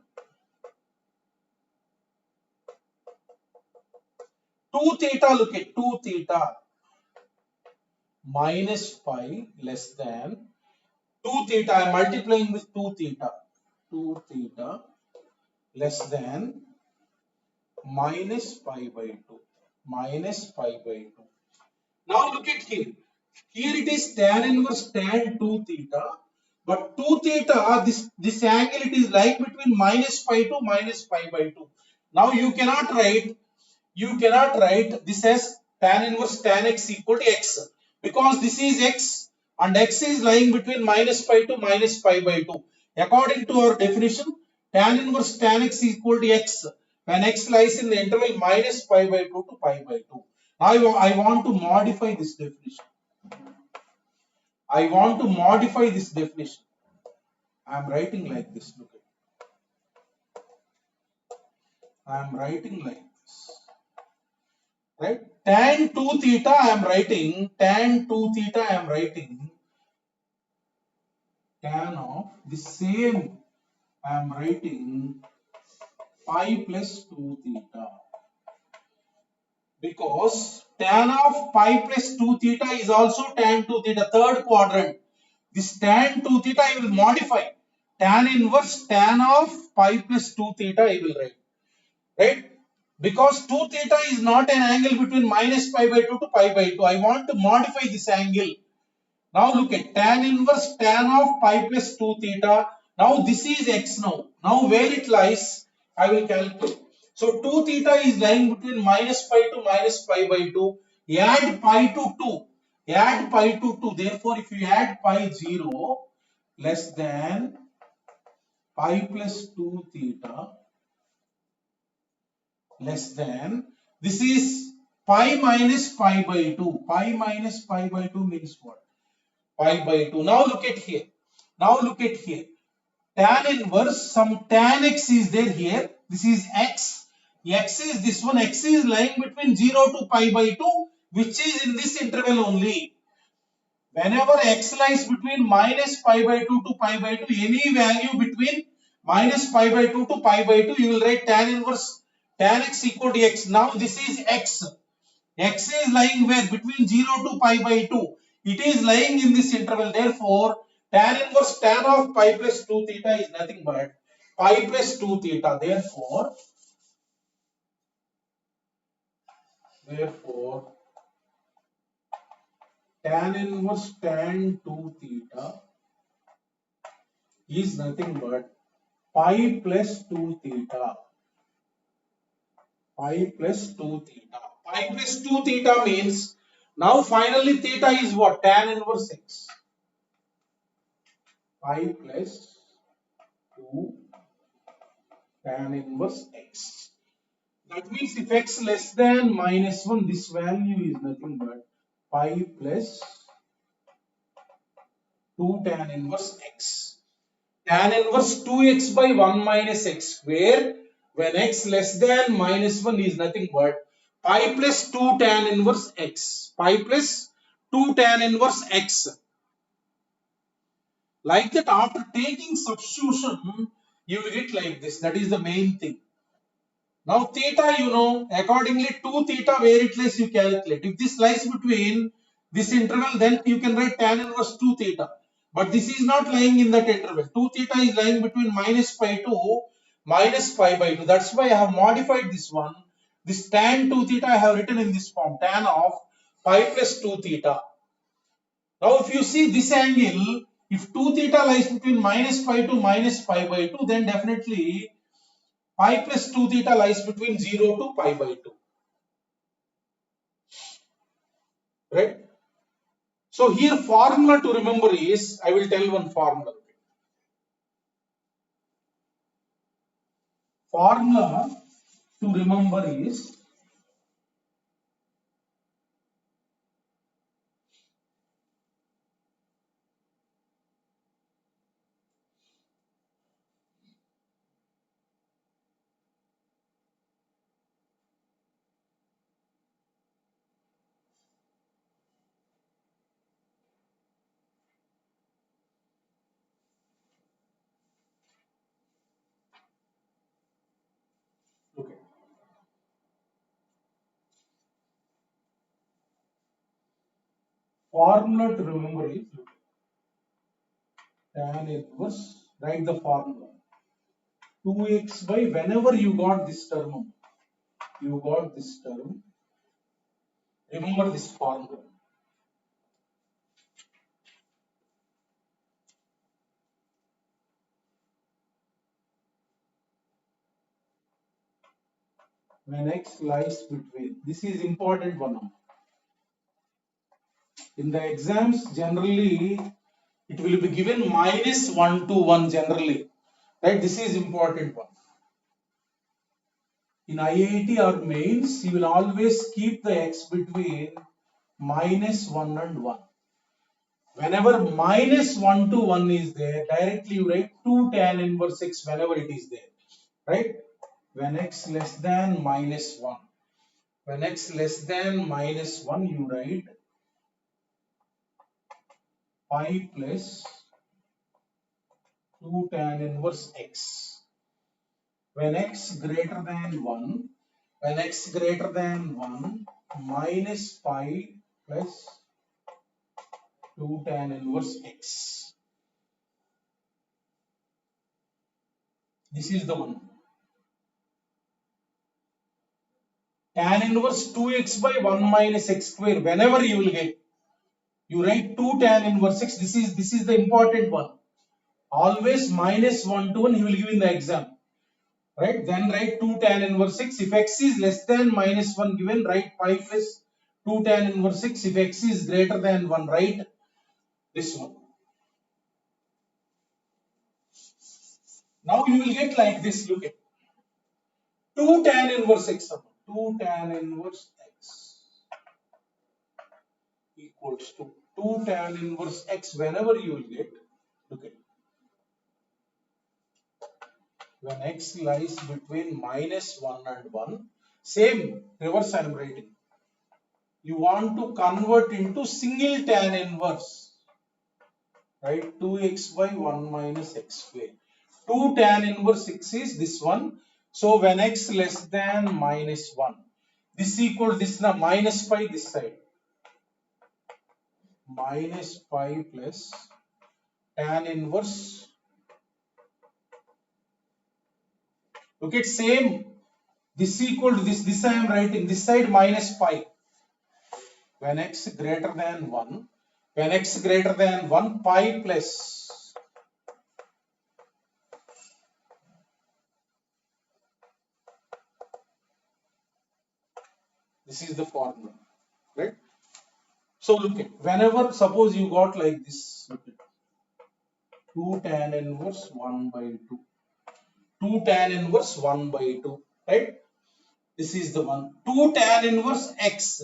2 theta, look at 2 theta minus pi less than 2 theta, I am multiplying with 2 theta, 2 theta less than minus pi by 2, minus pi by 2. Now look at here. Here it is tan inverse tan 2 theta. But 2 theta, this angle, it is lying between minus pi to minus pi by 2. Now you cannot write this as tan inverse tan x equal to x, because this is x and x is lying between minus pi to minus pi by 2. According to our definition, tan inverse tan x equal to x when x lies in the interval minus pi by 2 to pi by 2. Now I want to modify this definition. I want to modify this definition. I am writing like this. Look at, I am writing like this. Right? Tan 2 theta I am writing, tan 2 theta I am writing, tan of the same I am writing pi plus 2 theta. Because tan of pi plus 2 theta is also tan 2 theta, third quadrant. This tan 2 theta I will modify. Tan inverse tan of pi plus 2 theta I will write. Right? Because 2 theta is not an angle between minus pi by 2 to pi by 2. I want to modify this angle. Now look at tan inverse tan of pi plus 2 theta. Now this is x now. Now where it lies, I will calculate. So 2 theta is lying between minus pi to minus pi by 2. Add pi to 2. Add pi to 2. Therefore, if you add pi 0 less than pi plus 2 theta less than, this is pi minus pi by 2. Pi minus pi by 2 means what? Pi by 2. Now look at here. Now look at here. Tan inverse, some tan x is there here. This is x. X is this one. X is lying between 0 to pi by 2, which is in this interval only. Whenever x lies between minus pi by 2 to pi by 2, any value between minus pi by 2 to pi by 2, you will write tan inverse tan x equal to x. Now this is x. X is lying where? Between 0 to pi by 2. It is lying in this interval. Therefore, tan inverse tan of pi plus 2 theta is nothing but pi plus 2 theta. Therefore, tan inverse tan 2 theta is nothing but pi plus 2 theta. Pi plus 2 theta. Pi plus 2 theta means, now finally theta is what? Tan inverse x. Pi plus 2 tan inverse x. That means if x less than minus 1, this value is nothing but pi plus 2 tan inverse x. Tan inverse 2x by 1 minus x, where when x less than minus 1 is nothing but pi plus 2 tan inverse x. Pi plus 2 tan inverse x. Like that, after taking substitution, you will get like this. That is the main thing. Now theta, accordingly 2 theta where it lies you calculate. If this lies between this interval, then you can write tan inverse 2 theta. But this is not lying in that interval. 2 theta is lying between minus pi to minus pi by 2. That's why I have modified this one. This tan 2 theta I have written in this form. Tan of pi plus 2 theta. Now if you see this angle, if 2 theta lies between minus pi to minus pi by 2, then definitely pi plus 2 theta lies between 0 to pi by 2. Right? So here formula to remember is, I will tell one formula. Formula to remember is, formula to remember is tan inverse, write the formula. 2x by, whenever you got this term, remember this formula. When x lies between, this is important one. In the exams, generally, it will be given -1 to 1 generally. Right? This is important one. In IIT or mains, you will always keep the x between -1 and 1. Whenever -1 to 1 is there, directly you write 2 tan inverse x whenever it is there. Right? When x less than -1. When x less than -1, you write pi plus 2 tan inverse x. When x greater than 1, minus pi plus 2 tan inverse x. This is the one. Tan inverse 2x by 1 minus x square, whenever you will get, you write 2 tan inverse x. This is the important one. Always -1 to 1 he will give in the exam. Right? Then write 2 tan inverse x. If x is less than -1 given, write pi plus 2 tan inverse x. If x is greater than 1, write this one. Now you will get like this. Look at 2 tan inverse x. 2 tan inverse x equals to 2 tan inverse x. Whenever you will get, look at, when x lies between -1 and 1, same reverse I am writing. You want to convert into single tan inverse, right? 2x by 1 minus x square. 2 tan inverse x is this one. So when x less than -1, this equal this now minus pi this side. Minus pi plus tan inverse. Look at same. This equal to this I am writing. This side minus pi. When x greater than 1, pi plus this is the formula, right? So look at, whenever suppose you got like this, look at 2 tan inverse 1 by 2, 2 tan inverse 1 by 2, right? This is the one. 2 tan inverse x.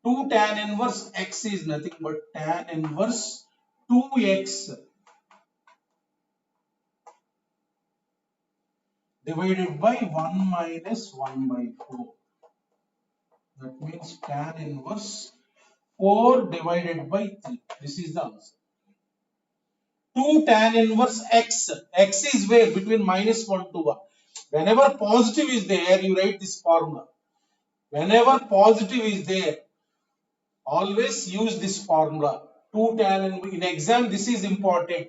2 tan inverse x is nothing but tan inverse 2x divided by 1 minus 1 by 4. That means tan inverse 4 divided by 3. This is the answer. 2 tan inverse x. X is where? Between -1 to 1. Whenever positive is there, you write this formula. Whenever positive is there, always use this formula. 2 tan in exam, this is important.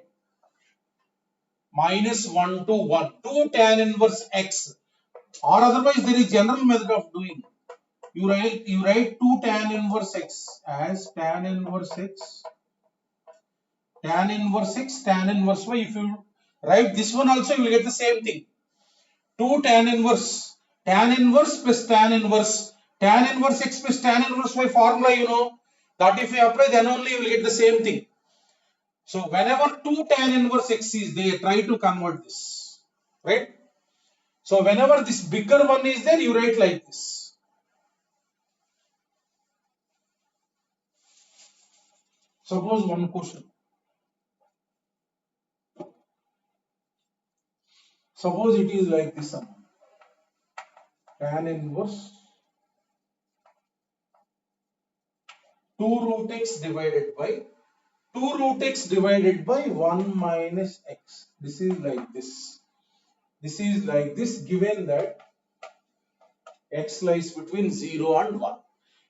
-1 to 1. 2 tan inverse x. Or otherwise, there is general method of doing. You write 2 tan inverse x as tan inverse x, tan inverse x, tan inverse y. If you write this one also, you will get the same thing. 2 tan inverse plus tan inverse x plus tan inverse y formula, you know. That if you apply, then only you will get the same thing. So whenever 2 tan inverse x is there, try to convert this. Right? So whenever this bigger one is there, you write like this. Suppose one question. Suppose it is like this one. Tan inverse 2 root x divided by 1 minus x. This is like this. This is like this, given that x lies between 0 and 1.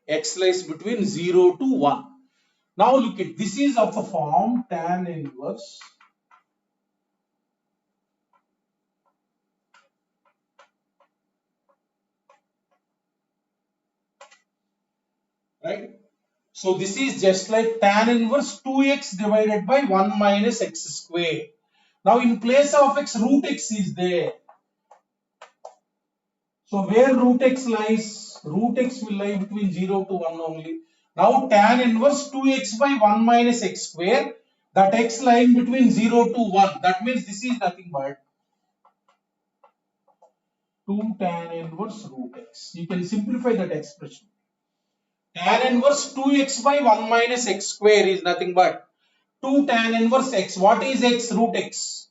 X lies between 0 to 1. Now look at this is of the form tan inverse right. So this is just like tan inverse 2x divided by 1 minus x square. Now in place of x, root x is there. So where root x lies? Root x will lie between 0 to 1 only. Now tan inverse 2x by 1 minus x square, that x lying between 0 to 1. That means this is nothing but 2 tan inverse root x. You can simplify that expression. Tan inverse 2x by 1 minus x square is nothing but 2 tan inverse x. What is x? Root x.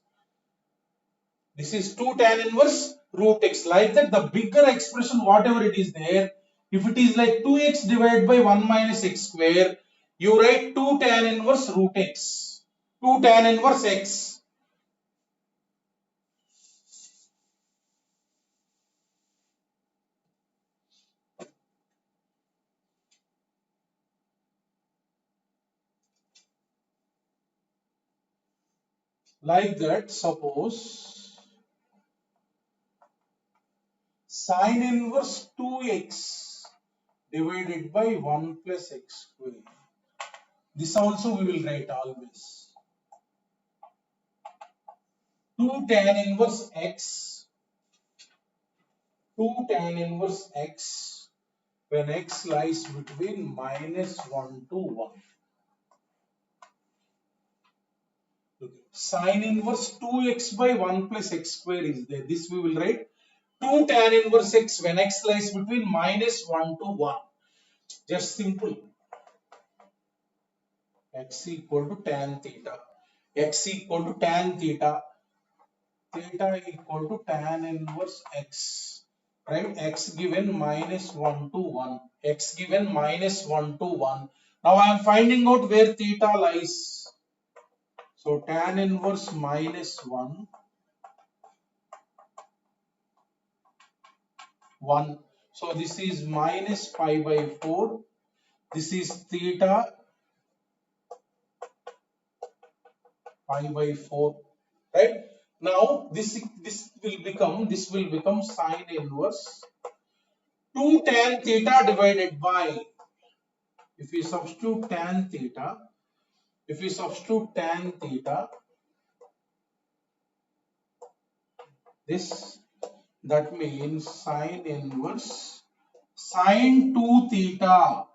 This is 2 tan inverse root x. Like that, the bigger expression, whatever it is there, if it is like 2x divided by 1 minus x square, you write 2 tan inverse root x. 2 tan inverse x. Like that, suppose sine inverse 2x divided by 1 plus x square. This also we will write always. 2 tan inverse x, 2 tan inverse x when x lies between minus 1 to 1. Okay. Sine inverse 2x by 1 plus x square is there. This we will write 2 tan inverse x when x lies between minus 1 to 1. Just simple. X equal to tan theta. X equal to tan theta. Theta equal to tan inverse x. Right? X given minus 1 to 1. X given minus 1 to 1. Now I am finding out where theta lies. So tan inverse minus 1, 1. So this is minus pi by 4. This is theta pi by 4. Right? Now this will become sine inverse 2 tan theta divided by, if we substitute tan theta, this, that means sine inverse sine 2 theta.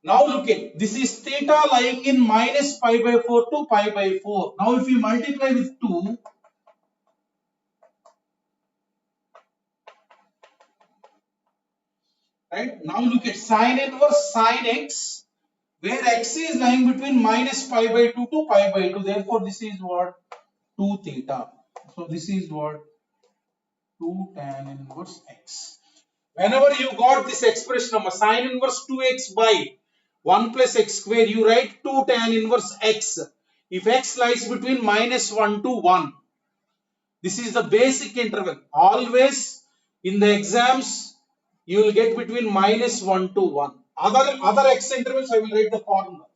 Now look at, this is theta lying in minus pi by 4 to pi by 4. Now if we multiply with 2, right? Now look at sine inverse sine x, where x is lying between minus pi by 2 to pi by 2. Therefore this is what? 2 theta. So this is what? 2 tan inverse x. Whenever you got this expression of sine inverse 2x by 1 plus x square, you write 2 tan inverse x. If x lies between minus 1 to 1. This is the basic interval. Always in the exams, you will get between minus 1 to 1. Other x intervals, I will write the formula.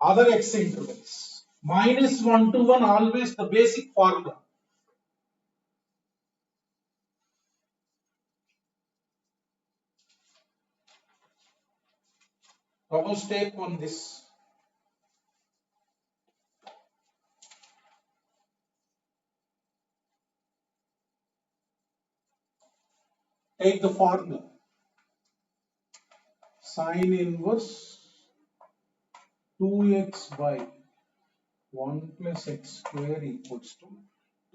Other x intervals. Minus 1 to 1, always the basic formula. Suppose take on this. Take the formula. Sine inverse 2x by 1 plus x square equals to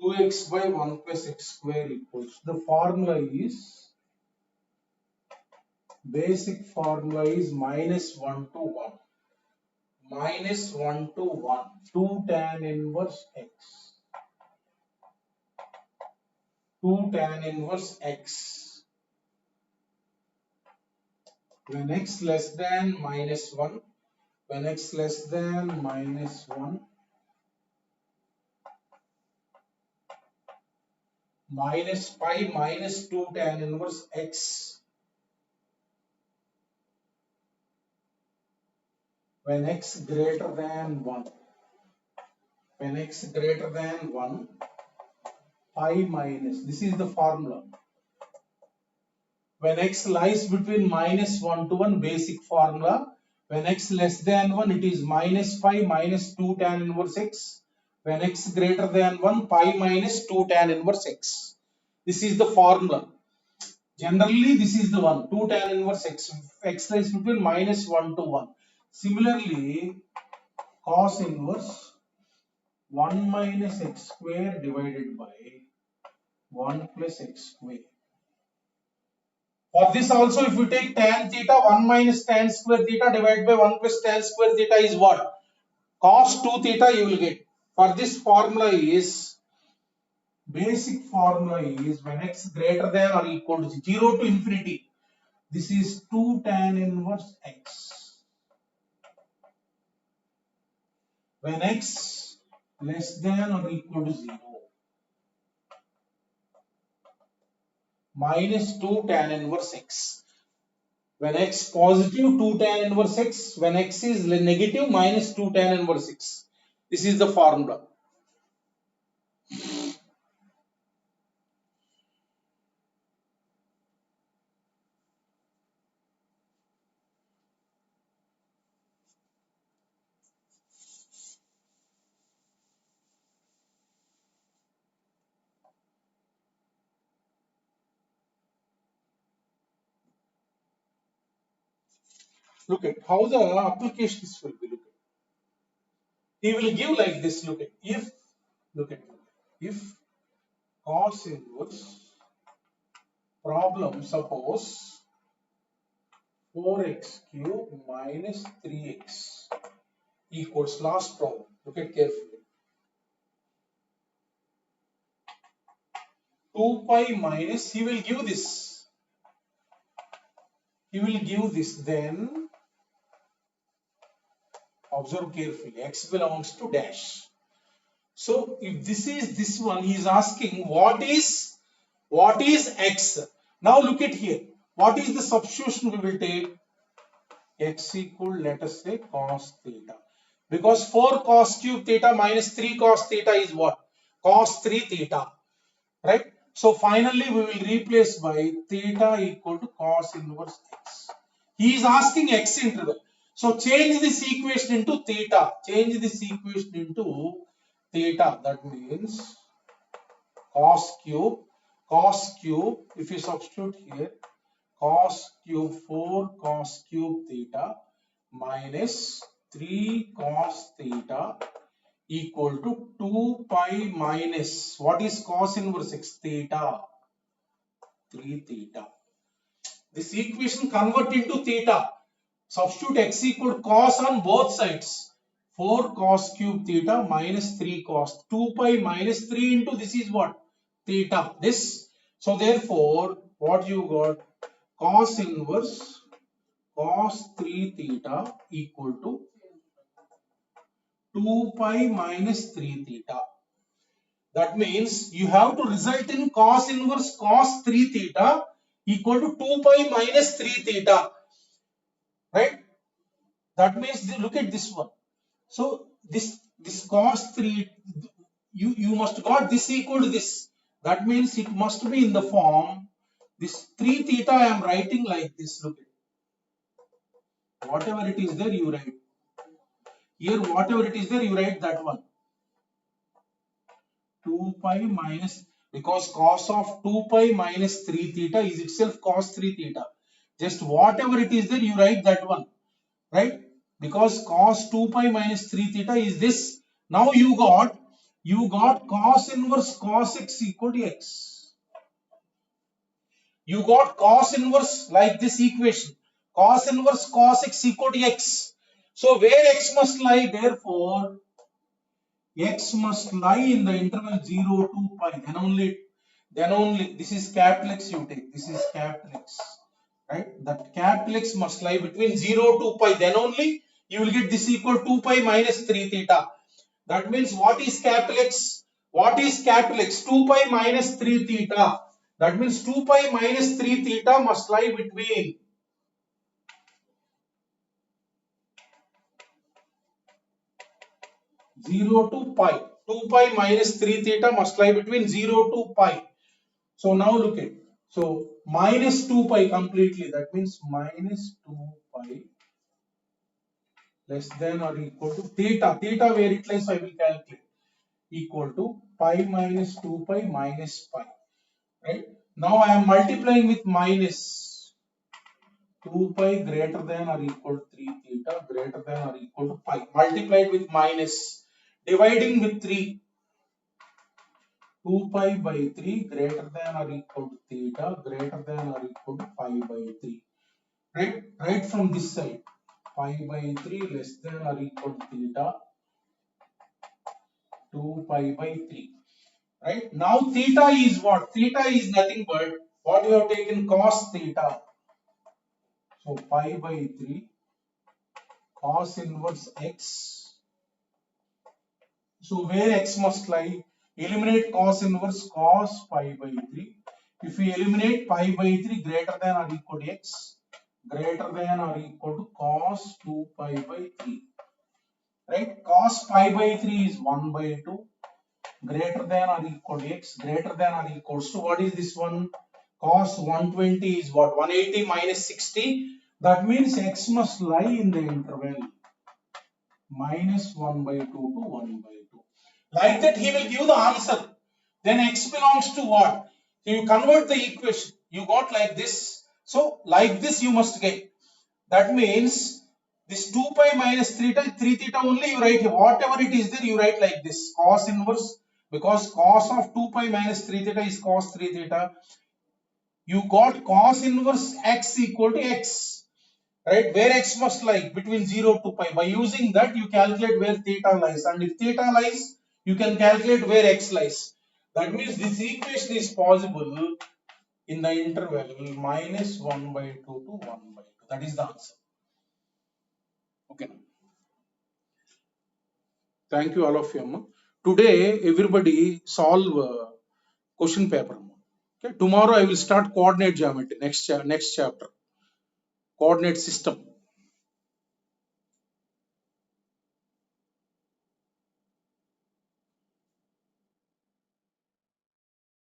2x by 1 plus x square equals. The formula is, basic formula is minus 1 to 1. Minus 1 to 1. 2 tan inverse x. 2 tan inverse x. When x less than minus 1. When x less than minus 1. Minus pi minus 2 tan inverse x. when x greater than 1, when x greater than 1, pi minus, this is the formula. When x lies between minus 1 to 1, basic formula. When x less than 1, it is minus pi minus 2 tan inverse x. When x greater than 1, pi minus 2 tan inverse x. This is the formula. Generally, this is the one, 2 tan inverse x. X lies between minus 1 to 1. Similarly, cos inverse 1 minus x square divided by 1 plus x square. For this also, if you take tan theta, 1 minus tan square theta divided by 1 plus tan square theta is what? Cos 2 theta you will get. For this formula is, basic formula is when x greater than or equal to 0 to infinity. This is 2 tan inverse x. When x less than or equal to 0. Minus 2 tan inverse x. When x positive, 2 tan inverse x. When x is negative, minus 2 tan inverse x. This is the formula. Look at how the applications will be. Look at. He will give like this. Look at if, look at, if cos inverse problem, suppose 4x cube minus 3x equals last problem. Look at carefully. 2 pi minus, he will give this. He will give this, then observe carefully, x belongs to dash. So if this is this one, he is asking what is x. Now look at here. What is the substitution we will take? X equal, let us say, cos theta. Because 4 cos cube theta minus 3 cos theta is what? Cos 3 theta. Right? So finally we will replace by theta equal to cos inverse x. He is asking x interval. So change this equation into theta. Change this equation into theta. That means cos cube. Cos cube, if you substitute here, cos cube 4 cos cube theta minus 3 cos theta equal to 2 pi minus, what is cos inverse x? Theta, 3 theta. This equation convert into theta. Substitute x equal to cos on both sides. 4 cos cube theta minus 3 cos. 2 pi minus 3 into this is what? Theta. This. So therefore, what you got? Cos inverse cos 3 theta equal to 2 pi minus 3 theta. That means you have to result in cos inverse cos 3 theta equal to 2 pi minus 3 theta. Right? That means look at this one. So this cos 3, you must got this equal to this. That means it must be in the form, this 3 theta I am writing like this. Look at. Whatever it is there you write. Here whatever it is there you write that one. 2 pi minus, because cos of 2 pi minus 3 theta is itself cos 3 theta. Just whatever it is there you write that one. Right? Because cos 2 pi minus 3 theta is this. Now you got cos inverse cos x equal to x. You got cos inverse like this equation. Cos inverse cos x equal to x. So where x must lie, therefore x must lie in the interval 0 to pi. Then only this is capital X you take. This is capital X. Right? That capital X must lie between 0 to pi. Then only you will get this equal 2 pi minus 3 theta. That means what is capital X? What is capital X? 2 pi minus 3 theta. That means 2 pi minus 3 theta must lie between 0 to pi. 2 pi minus 3 theta must lie between 0 to pi. So now look at, so minus 2 pi completely, that means minus 2 pi less than or equal to theta. Theta where it lies I will calculate, equal to pi minus 2 pi minus pi. Right? Now I am multiplying with minus 2 pi greater than or equal to 3 theta greater than or equal to pi. Multiplied with minus, dividing with 3. 2 pi by 3 greater than or equal to theta greater than or equal to pi by 3. Right from this side, pi by 3 less than or equal to theta 2 pi by 3. Right? Now theta is what? Theta is nothing but what you have taken, cos theta. So pi by 3 cos inverse x. So where x must lie? Eliminate cos inverse cos pi by 3. If we eliminate pi by 3 greater than or equal to x, greater than or equal to cos 2 pi by 3. Right? Cos pi by 3 is 1 by 2. Greater than or equal to x, greater than or equals to, what is this one? Cos 120 is what? 180 minus 60. That means x must lie in the interval minus 1 by 2 to 1 by 2. Like that he will give the answer. Then x belongs to what? So you convert the equation. You got like this. So like this you must get. That means this 2 pi minus 3 theta only you write here. Whatever it is there you write like this. Cos inverse, because cos of 2 pi minus 3 theta is cos 3 theta. You got cos inverse x equal to x. Right? Where x must lie between 0 to pi. By using that you calculate where theta lies. And if theta lies, you can calculate where x lies. That means this equation is possible in the interval minus 1 by 2 to 1 by 2. That is the answer. Okay. Thank you all of you. Today everybody solve question paper. Okay. Tomorrow I will start coordinate geometry. Next chapter. Coordinate system.